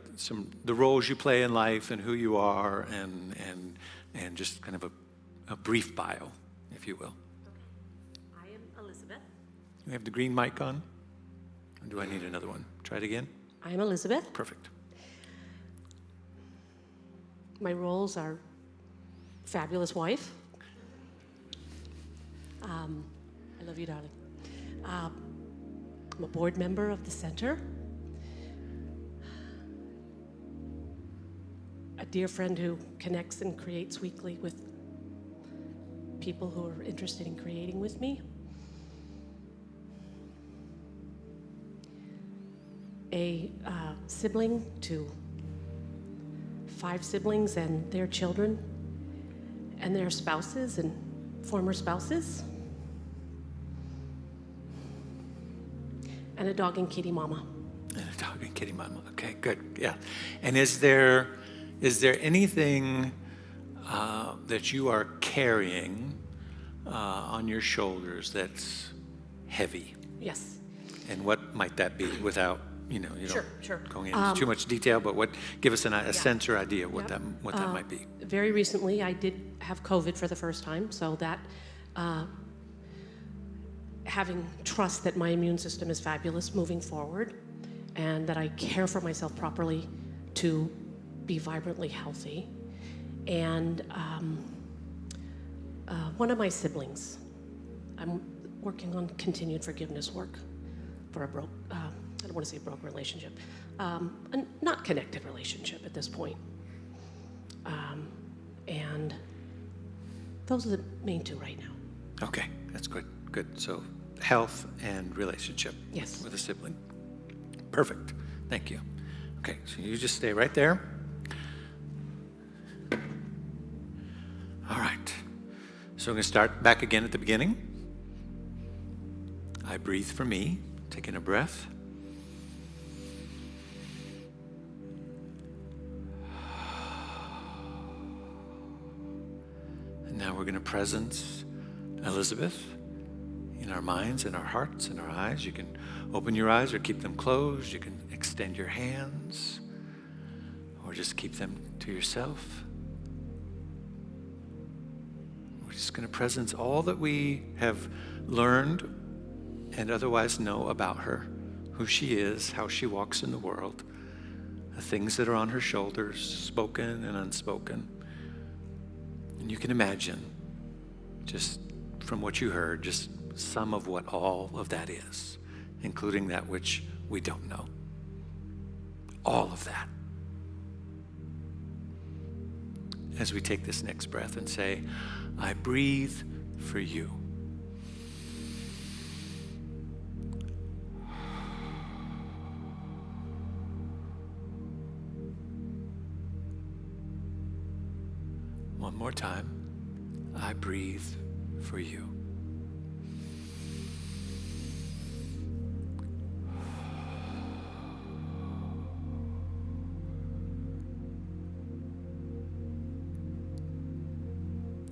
Speaker 5: the roles you play in life and who you are, and just kind of a brief bio, if you will.
Speaker 7: I am Elizabeth.
Speaker 5: We have the green mic on. Or do I need another one? Try it again.
Speaker 7: I am Elizabeth.
Speaker 5: Perfect.
Speaker 7: My roles are fabulous wife. I love you, darling. I'm a board member of the center. A dear friend who connects and creates weekly with people who are interested in creating with me. A sibling to 5 siblings and their children and their spouses and former spouses. And a dog and kitty mama.
Speaker 5: And a dog and kitty mama. Okay, good. Yeah. And is there anything that you are carrying on your shoulders that's heavy?
Speaker 7: Yes.
Speaker 5: And what might that be, without, you know,
Speaker 7: Sure.
Speaker 5: going into too much detail, but give us a sense or idea of what that might be.
Speaker 7: Very recently, I did have COVID for the first time, so that having trust that my immune system is fabulous moving forward, and that I care for myself properly to be vibrantly healthy. And one of my siblings, I'm working on continued forgiveness work for a I don't want to say broke relationship, a not connected relationship at this point. And those are the main 2 right now.
Speaker 5: Okay, that's good. Good. So health and relationship.
Speaker 7: Yes.
Speaker 5: With a sibling. Perfect. Thank you. Okay, so you just stay right there. All right. So I'm going to start back again at the beginning. I breathe for me, taking a breath. And now we're going to presence Elizabeth in our minds, in our hearts, in our eyes. You can open your eyes or keep them closed. You can extend your hands or just keep them to yourself. We're just going to presence all that we have learned and otherwise know about her, who she is, how she walks in the world, the things that are on her shoulders, spoken and unspoken. And you can imagine, just from what you heard, just some of what all of that is, including that which we don't know. All of that. As we take this next breath and say, I breathe for you. One more time. I breathe for you.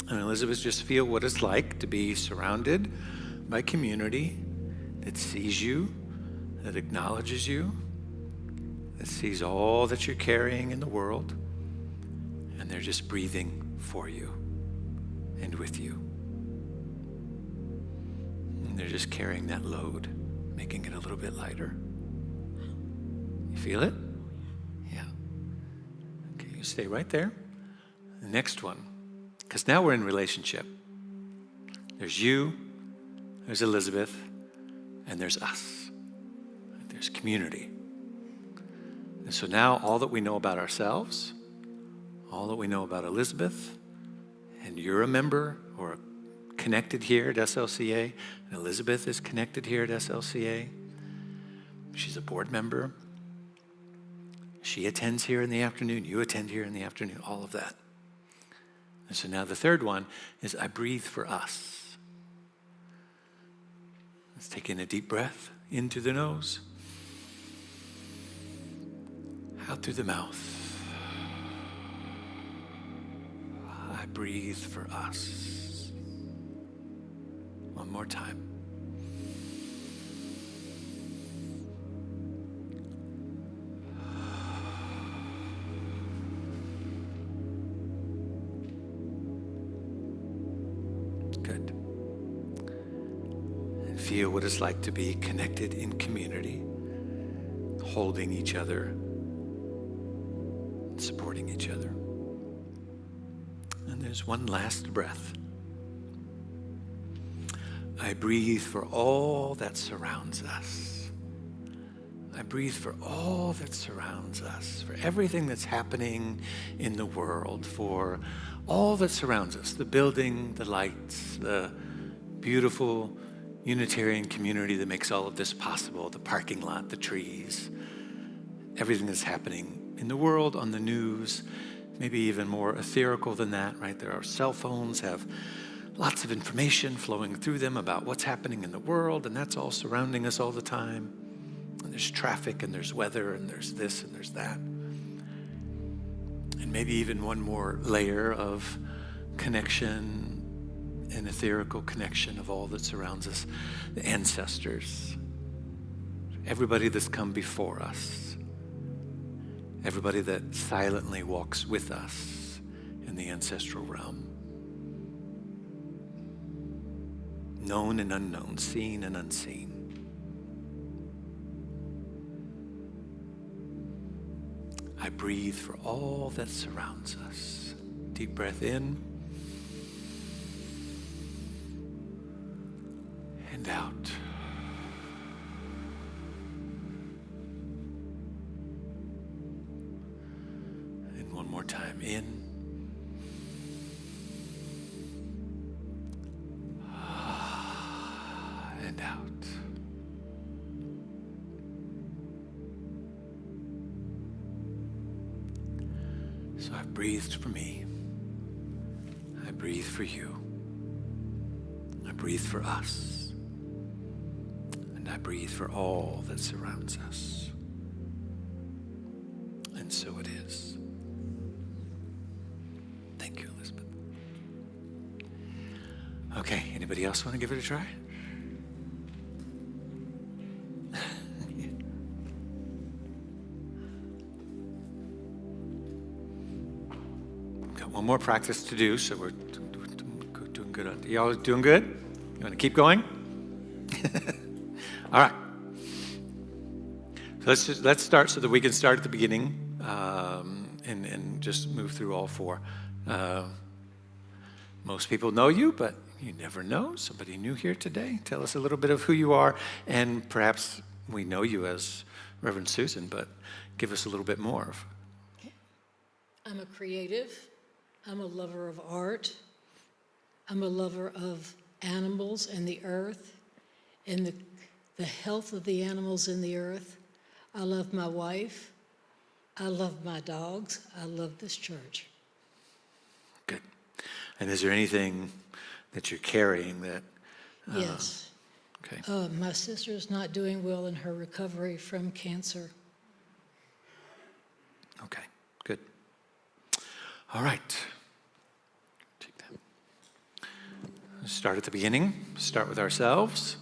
Speaker 5: And Elizabeth, just feel what it's like to be surrounded by community that sees you, that acknowledges you, that sees all that you're carrying in the world, and they're just breathing for you and with you. And they're just carrying that load, making it a little bit lighter. You feel it? Yeah. Okay, you stay right there. The next one, because now we're in relationship. There's you, there's Elizabeth, and there's us. There's community. And so now all that we know about ourselves, all that we know about Elizabeth, and you're a member or connected here at SLCA, and Elizabeth is connected here at SLCA. She's a board member. She attends here in the afternoon. You attend here in the afternoon, all of that. And so now the third one is I breathe for us. Let's take in a deep breath into the nose, out through the mouth. I breathe for us. One more time. Good. And feel what it's like to be connected in community, holding each other, supporting each other. And there's one last breath. I breathe for all that surrounds us. I breathe for all that surrounds us, for everything that's happening in the world, for all that surrounds us, the building, the lights, the beautiful Unitarian community that makes all of this possible, the parking lot, the trees, everything that's happening in the world, on the news, maybe even more ethereal than that, right? There are cell phones, have lots of information flowing through them about what's happening in the world, and that's all surrounding us all the time. And there's traffic, and there's weather, and there's this, and there's that. And maybe even one more layer of connection, an ethereal connection of all that surrounds us, the ancestors, everybody that's come before us, everybody that silently walks with us in the ancestral realm. Known and unknown, seen and unseen. I breathe for all that surrounds us. Deep breath in and out. And one more time, in. And out. So I've breathed for me. I breathe for you. I breathe for us. And I breathe for all that surrounds us. And so it is. Thank you, Elizabeth. Okay, anybody else want to give it a try? One more practice to do, so we're doing good. Y'all doing good? You want to keep going? All right. So let's start so that we can start at the beginning and just move through all four. Most people know you, but you never know. Somebody new here today. Tell us a little bit of who you are, and perhaps we know you as Reverend Susan, but give us a little bit more.
Speaker 8: I'm a creative. I'm a lover of art. I'm a lover of animals and the earth and the health of the animals in the earth. I love my wife. I love my dogs. I love this church.
Speaker 5: Good. And is there anything that you're carrying that?
Speaker 8: Yes.
Speaker 5: Okay.
Speaker 8: My sister is not doing well in her recovery from cancer.
Speaker 5: Okay. Good. All right. Take that. Let's start at the beginning. Start with ourselves.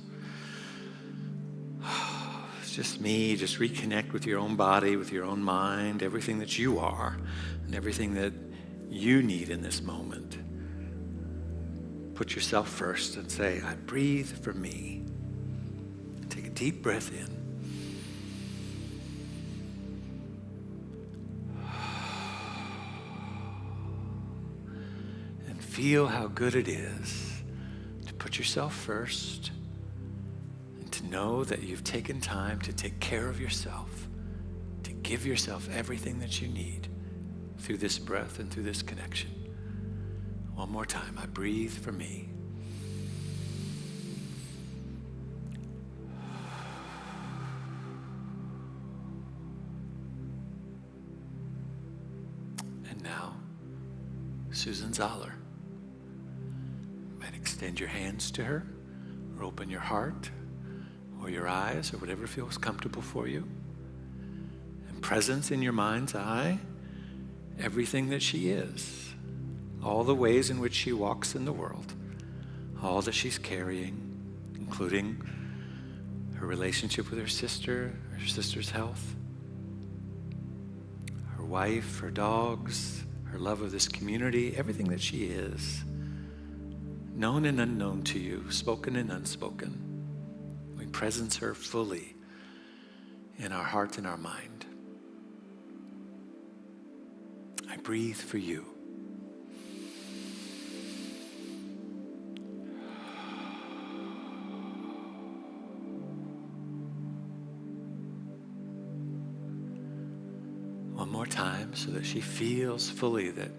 Speaker 5: It's just me. Just reconnect with your own body, with your own mind, everything that you are, and everything that you need in this moment. Put yourself first and say, I breathe for me. Take a deep breath in. And feel how good it is to put yourself first and to know that you've taken time to take care of yourself, to give yourself everything that you need through this breath and through this connection. One more time, I breathe for me. And now, Susan Zoller. You might extend your hands to her, or open your heart, or your eyes, or whatever feels comfortable for you. And presence in your mind's eye, everything that she is. All the ways in which she walks in the world, all that she's carrying, including her relationship with her sister's health, her wife, her dogs, her love of this community, everything that she is, known and unknown to you, spoken and unspoken. We presence her fully in our heart and our mind. I breathe for you. One more time so that she feels fully that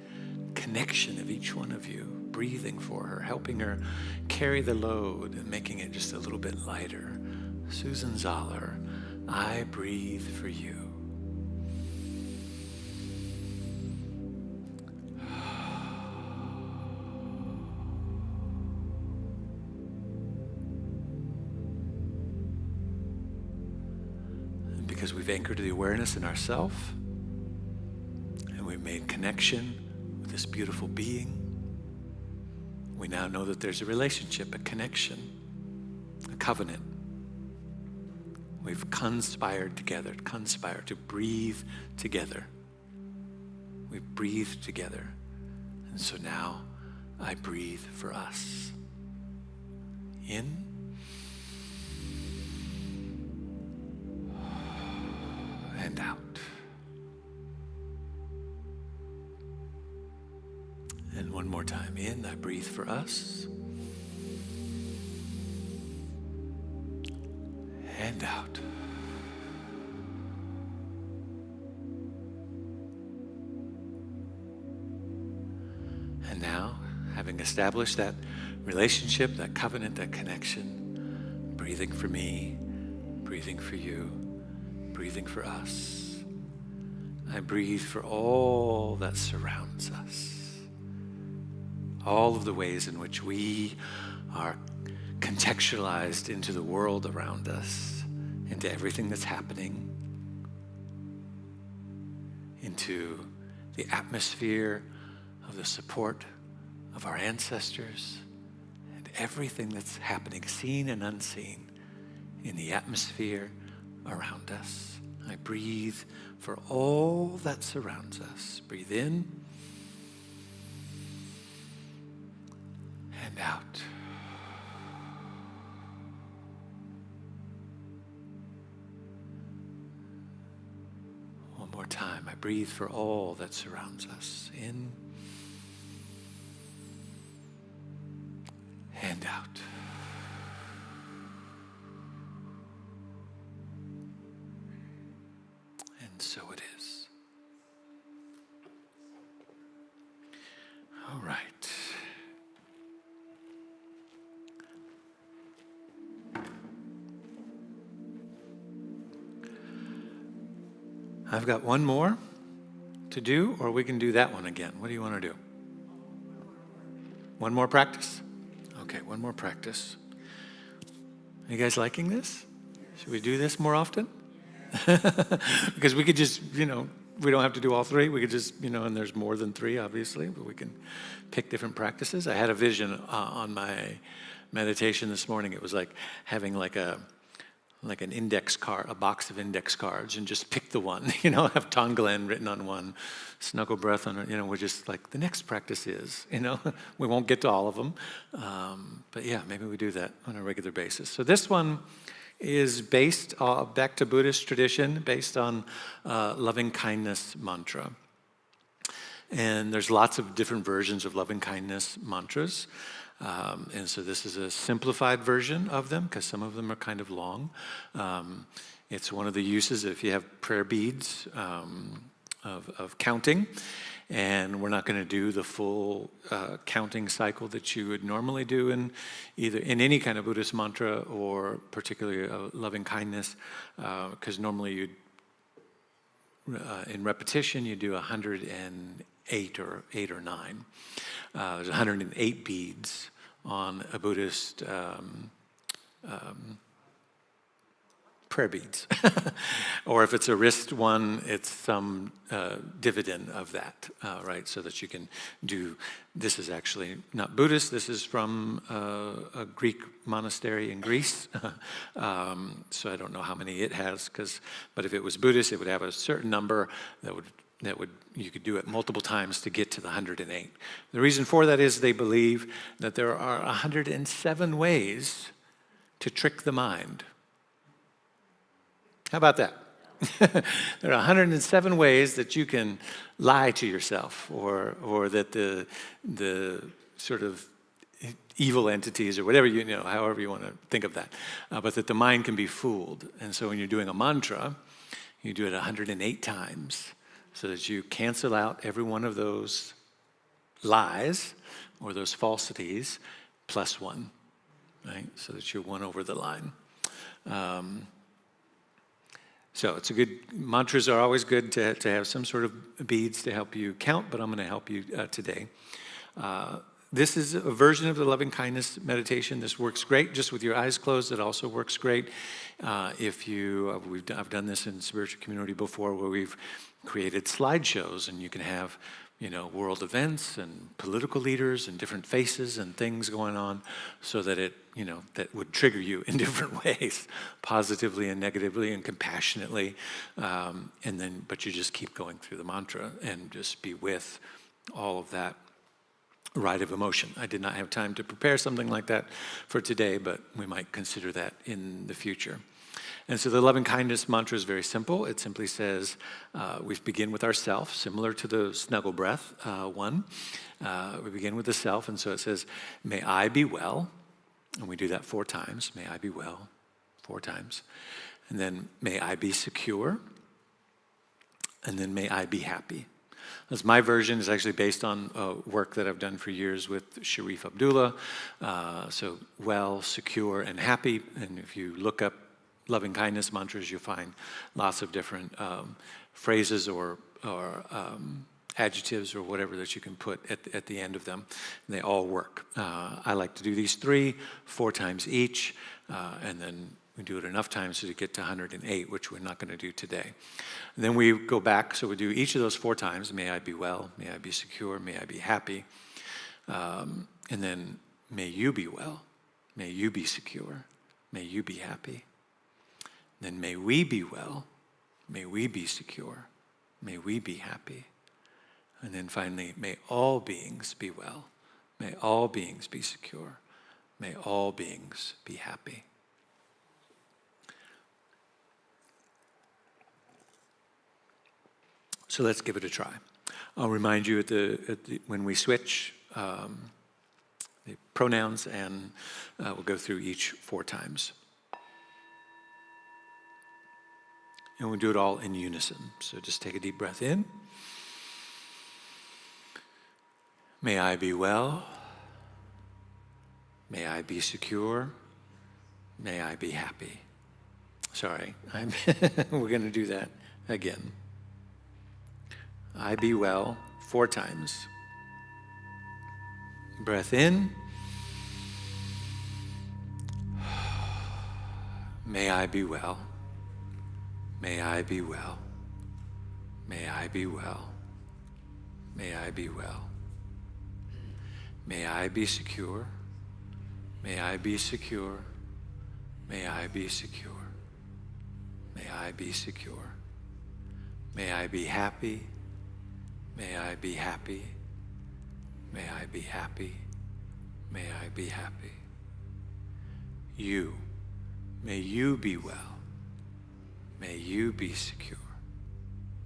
Speaker 5: connection of each one of you, breathing for her, helping her carry the load and making it just a little bit lighter. Susan Zoller, I breathe for you. And because we've anchored the awareness in ourselves, we've made connection with this beautiful being. We now know that there's a relationship, a connection, a covenant. We've conspired together to breathe together. We've breathed together. And so now I breathe for us. In. And out. And one more time. In, I breathe for us. And out. And now, having established that relationship, that covenant, that connection, breathing for me, breathing for you, breathing for us, I breathe for all that surrounds us. All of the ways in which we are contextualized into the world around us, into everything that's happening, into the atmosphere of the support of our ancestors, and everything that's happening, seen and unseen, in the atmosphere around us. I breathe for all that surrounds us. Breathe in. And out. One more time. I breathe for all that surrounds us. In. and out. And so it is. All right. I've got one more to do, or we can do that one again. What do you want to do? One more practice? Okay, one more practice. Are you guys liking this? Should we do this more often? Because we could just, we don't have to do all three. We could just, and there's more than three, obviously, but we can pick different practices. I had a vision on my meditation this morning. It was like having like an index card, a box of index cards, and just pick the one, have Tonglen written on one, Snuggle Breath on it, we're just like, the next practice is, we won't get to all of them. But yeah, maybe we do that on a regular basis. So this one is based, back to Buddhist tradition, based on loving kindness mantra. And there's lots of different versions of loving kindness mantras. And so this is a simplified version of them because some of them are kind of long. It's one of the uses if you have prayer beads of counting. And we're not going to do the full counting cycle that you would normally do in any kind of Buddhist mantra or particularly loving kindness, because normally you'd in repetition you do 108 or 8 or 9. There's 108 beads on a Buddhist prayer beads. Or if it's a wrist one, it's some dividend of that, right? So that you can do, this is actually not Buddhist, this is from a Greek monastery in Greece. So I don't know how many it has, but if it was Buddhist, it would have a certain number that would you could do it multiple times to get to the 108. The reason for that is they believe that there are 107 ways to trick the mind. How about that? There are 107 ways that you can lie to yourself, or that the sort of evil entities or whatever however you want to think of that, but that the mind can be fooled. And so when you're doing a mantra, you do it 108 times so that you cancel out every one of those lies or those falsities plus one, right? So that you're one over the line. So it's a good, mantras are always good to have some sort of beads to help you count, but I'm going to help you today. This is a version of the loving kindness meditation. This works great just with your eyes closed. It also works great I've done this in spiritual community before where we've created slideshows, and you can have world events and political leaders and different faces and things going on, so that it that would trigger you in different ways, positively and negatively and compassionately, but you just keep going through the mantra and just be with all of that ride of emotion. I did not have time to prepare something like that for today, but we might consider that in the future. And so the loving kindness mantra is very simple. It simply says, we begin with ourself, similar to the snuggle breath one. We begin with the self, and so it says, may I be well. And we do that 4 times. May I be well, 4 times. And then may I be secure. And then may I be happy. As my version is actually based on work that I've done for years with Sharif Abdullah. So well, secure, and happy. And if you look up loving kindness mantras, you'll find lots of different phrases or adjectives or whatever that you can put at the end of them. And they all work. I like to do these 3, 4 times each, and then we do it enough times to get to 108, which we're not going to do today. And then we go back, so we do each of those 4 times. May I be well, may I be secure, may I be happy. And then may you be well, may you be secure, may you be happy. Then may we be well, may we be secure, may we be happy. And then finally, may all beings be well, may all beings be secure, may all beings be happy. So let's give it a try. I'll remind you when we switch, the pronouns, and we'll go through each 4 times. And we'll do it all in unison. So just take a deep breath in. May I be well. May I be secure. May I be happy. Sorry, we're going to do that again. I be well 4 times. Breath in. May I be well. May I be well. May I be well. May I be well. May I be secure. May I be secure. May I be secure. May I be secure. May I be happy. May I be happy. May I be happy. May I be happy. You. May you be well. May you be secure.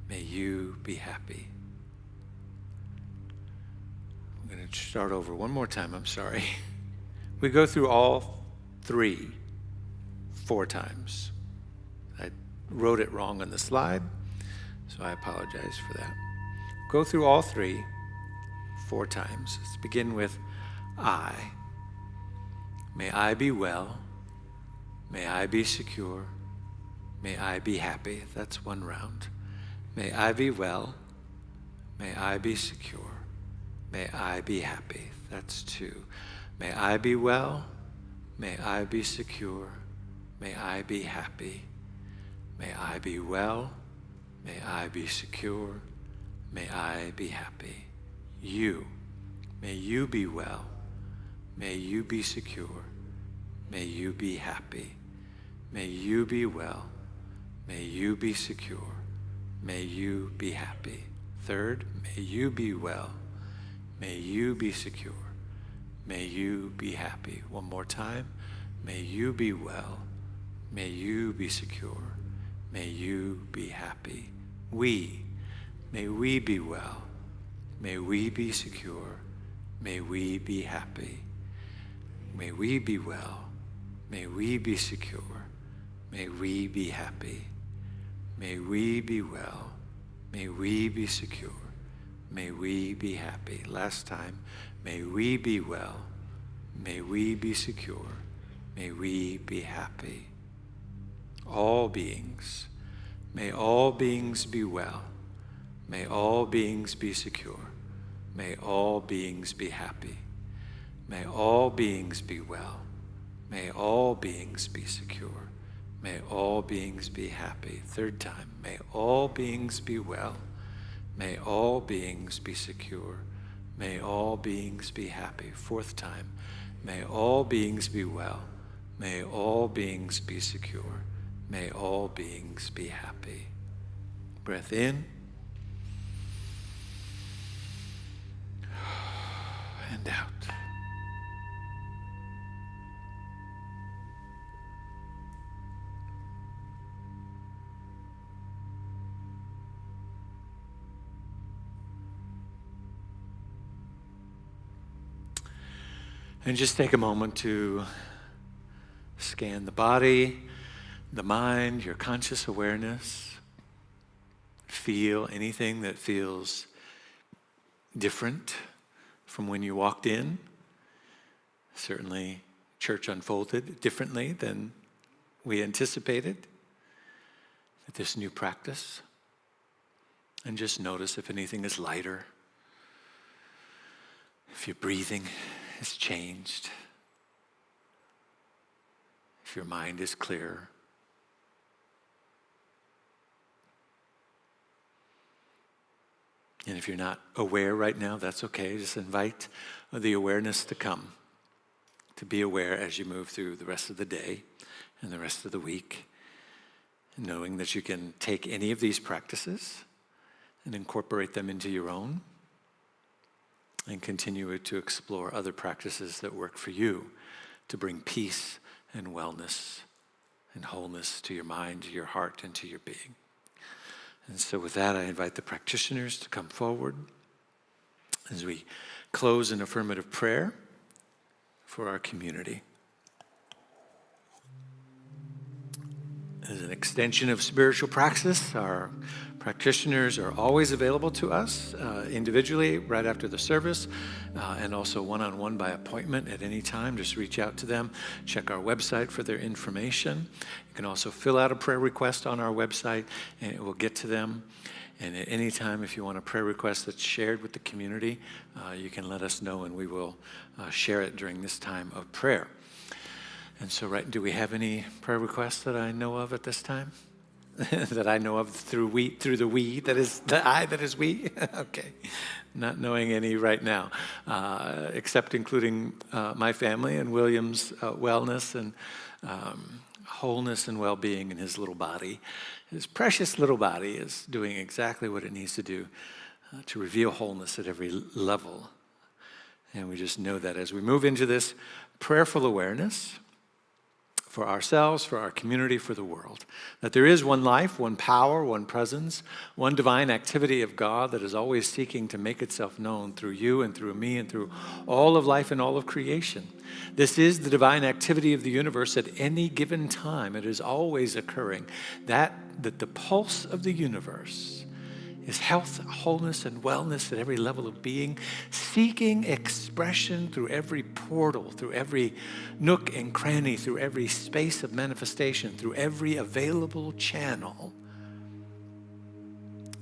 Speaker 5: May you be happy. I'm going to start over one more time. I'm sorry. We go through all 3 4 times. I wrote it wrong on the slide, so I apologize for that. Go through all 3 4 times. Let's begin with I. May I be well. May I be secure. May I be happy. That's 1 round. May I be well. May I be secure. May I be happy. That's 2. May I be well. May I be secure. May I be happy. May I be well. May I be secure. May I be happy. You. May you be well. May you be secure. May you be happy. May you be well. May you be secure. May you be happy. 3rd, may you be well. May you be secure. May you be happy. 1 more time. May you be well. May you be secure. May you be happy. We. May we be well. May we be secure. May we be happy. May we be well. May we be secure. May we be happy. May we be well. May we be secure. May we be happy. Last time. May we be well. May we be secure. May we be happy. All beings. May all beings be well. May all beings be secure. May all beings be happy. May all beings be well. May all beings be secure. May all beings be happy. 3rd time. May all beings be well. May all beings be secure. May all beings be happy. 4th time. May all beings be well. May all beings be secure. May all beings be happy. Breath in. And out. And just take a moment to scan the body, the mind, your conscious awareness. Feel anything that feels different from when you walked in. Certainly, church unfolded differently than we anticipated at this new practice. And just notice if anything is lighter, if your breathing has changed, if your mind is clearer. And if you're not aware right now, that's okay. Just invite the awareness to come, to be aware as you move through the rest of the day and the rest of the week, knowing that you can take any of these practices and incorporate them into your own, and continue to explore other practices that work for you to bring peace and wellness and wholeness to your mind, to your heart, and to your being. And so with that, I invite the practitioners to come forward as we close in affirmative prayer. for our community. As an extension of spiritual praxis, our practitioners are always available to us individually right after the service and also one-on-one by appointment at any time. Just reach out to them. Check our website for their information. You can also fill out a prayer request on our website and it will get to them. And at any time, if you want a prayer request that's shared with the community, you can let us know and we will share it during this time of prayer. And so, do we have any prayer requests that I know of at this time? That I know of through the we, that is the I that is we? Okay. Not knowing any right now, except including my family and William's wellness and wholeness and well-being in his little body. His precious little body is doing exactly what it needs to do to reveal wholeness at every level. And we just know that as we move into this prayerful awareness, for ourselves, for our community, for the world. That there is one life, one power, one presence, one divine activity of God that is always seeking to make itself known through you and through me and through all of life and all of creation. This is the divine activity of the universe at any given time. It is always occurring. That the pulse of the universe is health, wholeness, and wellness at every level of being, seeking expression through every portal, through every nook and cranny, through every space of manifestation, through every available channel.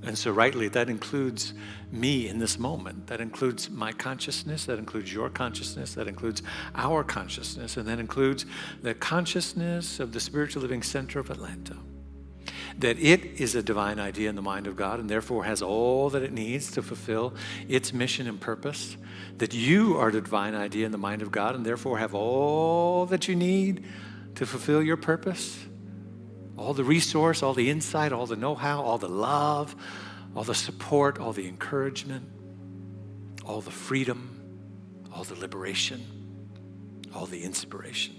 Speaker 5: And so rightly, that includes me in this moment. That includes my consciousness, that includes your consciousness, that includes our consciousness, and that includes the consciousness of the Spiritual Living Center of Atlanta. That it is a divine idea in the mind of God and therefore has all that it needs to fulfill its mission and purpose. That you are the divine idea in the mind of God and therefore have all that you need to fulfill your purpose. All the resource, all the insight, all the know-how, all the love, all the support, all the encouragement, all the freedom, all the liberation, all the inspiration,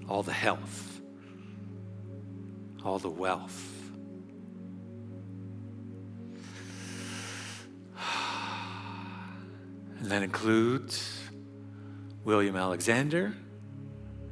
Speaker 5: all the health, all the wealth. And that includes William Alexander.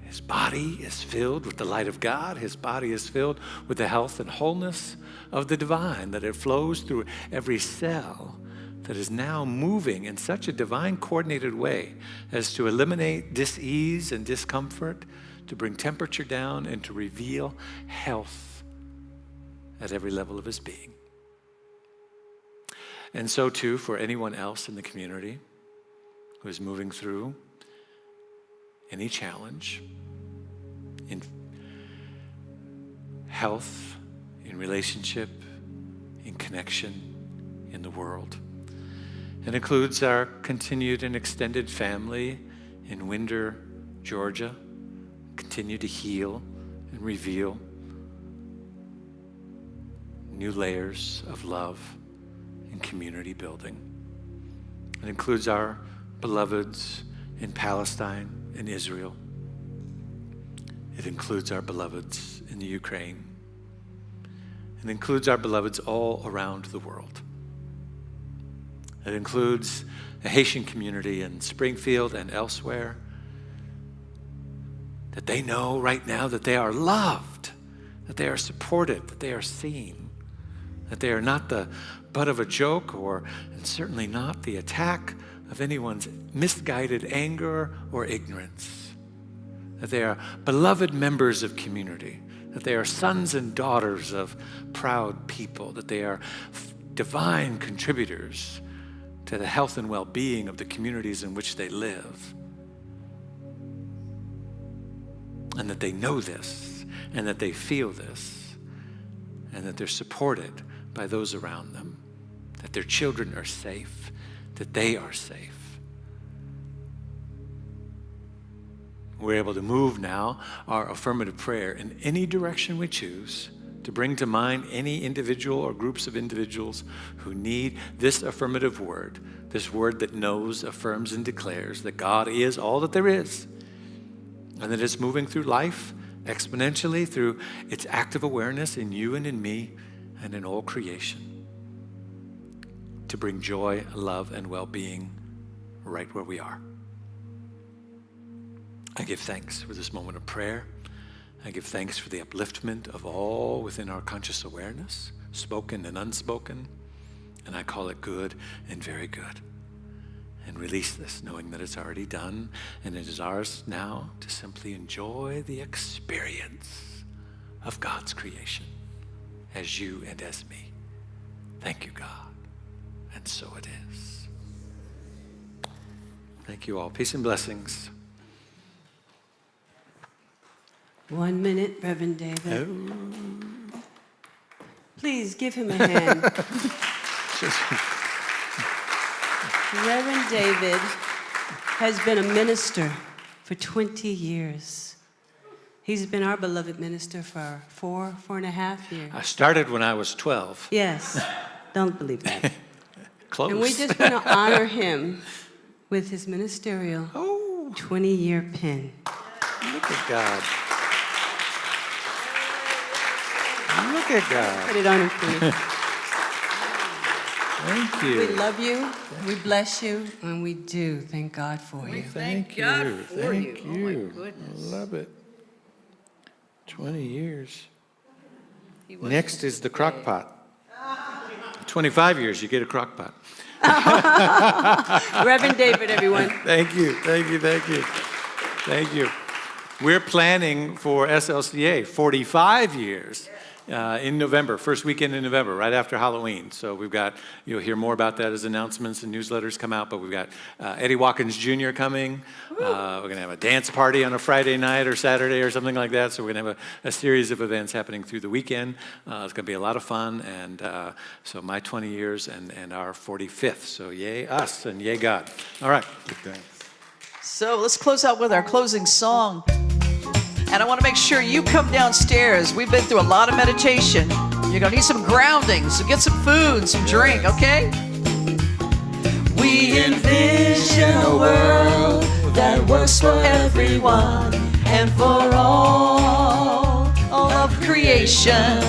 Speaker 5: His body is filled with the light of God. His body is filled with the health and wholeness of the divine, that it flows through every cell, that is now moving in such a divine coordinated way as to eliminate dis-ease and discomfort, to bring temperature down and to reveal health at every level of his being. And so too for anyone else in the community who is moving through any challenge in health, in relationship, in connection, in the world. It includes our continued and extended family in Winder, Georgia. Continue to heal and reveal new layers of love and community building. It includes our beloveds in Palestine and Israel. It includes our beloveds in the Ukraine. It includes our beloveds all around the world. It includes the Haitian community in Springfield and elsewhere, that they know right now that they are loved, that they are supported, that they are seen, that they are not the butt of a joke and certainly not the attack of anyone's misguided anger or ignorance, that they are beloved members of community, that they are sons and daughters of proud people, that they are divine contributors to the health and well-being of the communities in which they live. And that they know this, and that they feel this, and that they're supported by those around them, that their children are safe, that they are safe. We're able to move now our affirmative prayer in any direction we choose to bring to mind any individual or groups of individuals who need this affirmative word, this word that knows, affirms, and declares that God is all that there is, and that it's moving through life exponentially through its active awareness in you and in me and in all creation to bring joy, love, and well-being right where we are. I give thanks for this moment of prayer. I give thanks for the upliftment of all within our conscious awareness, spoken and unspoken. And I call it good and very good. And release this, knowing that it's already done, and it is ours now to simply enjoy the experience of God's creation as you and as me. Thank you, God. And so it is. Thank you all. Peace and blessings.
Speaker 4: 1 minute, Reverend David. Please give him a hand. Reverend David has been a minister for 20 years. He's been our beloved minister for 4.5 years.
Speaker 5: I started when I was 12.
Speaker 4: Yes, don't believe that.
Speaker 5: Close.
Speaker 4: And we just want to honor him with his ministerial 20-year pin.
Speaker 5: Look at God. Look at God.
Speaker 4: Put it on him, please.
Speaker 5: Thank you.
Speaker 4: We love you, we bless you, and we do thank God for you.
Speaker 5: Thank you. Thank you. I love it. 20 years. Next is the crock pot. 25 years, you get a crock pot.
Speaker 4: Reverend David, everyone.
Speaker 5: Thank you. Thank you. Thank you. Thank you. We're planning for SLCA 45 years. In November, first weekend in November, right after Halloween. So we've got, you'll hear more about that as announcements and newsletters come out, but we've got Eddie Watkins Jr. coming. We're going to have a dance party on a Friday night or Saturday or something like that. So we're going to have a series of events happening through the weekend. It's going to be a lot of fun. And so my 20 years and our 45th. So yay us and yay God. All right.
Speaker 6: So let's close out with our closing song. And I want to make sure you come downstairs. We've been through a lot of meditation. You're going to need some grounding, so get some food, some drink, okay? We envision a world that works for everyone and for all of creation.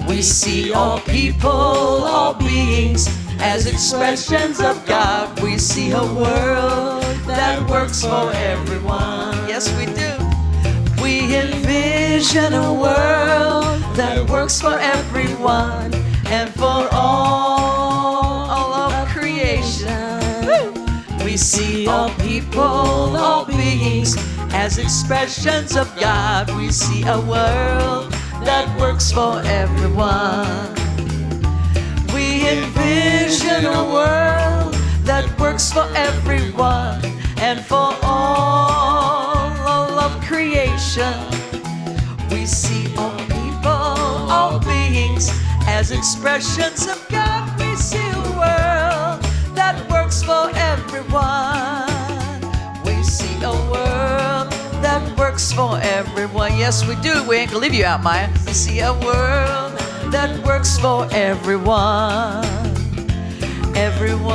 Speaker 6: We see all people, all beings as expressions of God. We see a world that works for everyone. Yes, we do. We envision a world that works for everyone and for all of creation. We see all people, all beings as expressions of God. We see a world that works for everyone. We envision a world that works for everyone and for all of creation. We see all people, all beings as expressions of God. We see a world that works for everyone. We see a world that works for everyone. Yes, we do. We ain't gonna leave you out, Maya. We see a world that works for everyone. Everyone,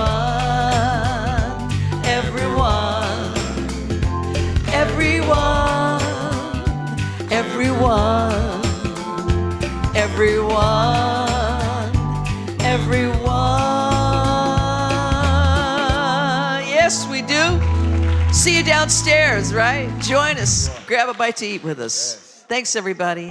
Speaker 6: everyone, everyone, everyone, everyone, everyone. Yes, we do. See you downstairs, right? Join us. Grab a bite to eat with us. Thanks, everybody.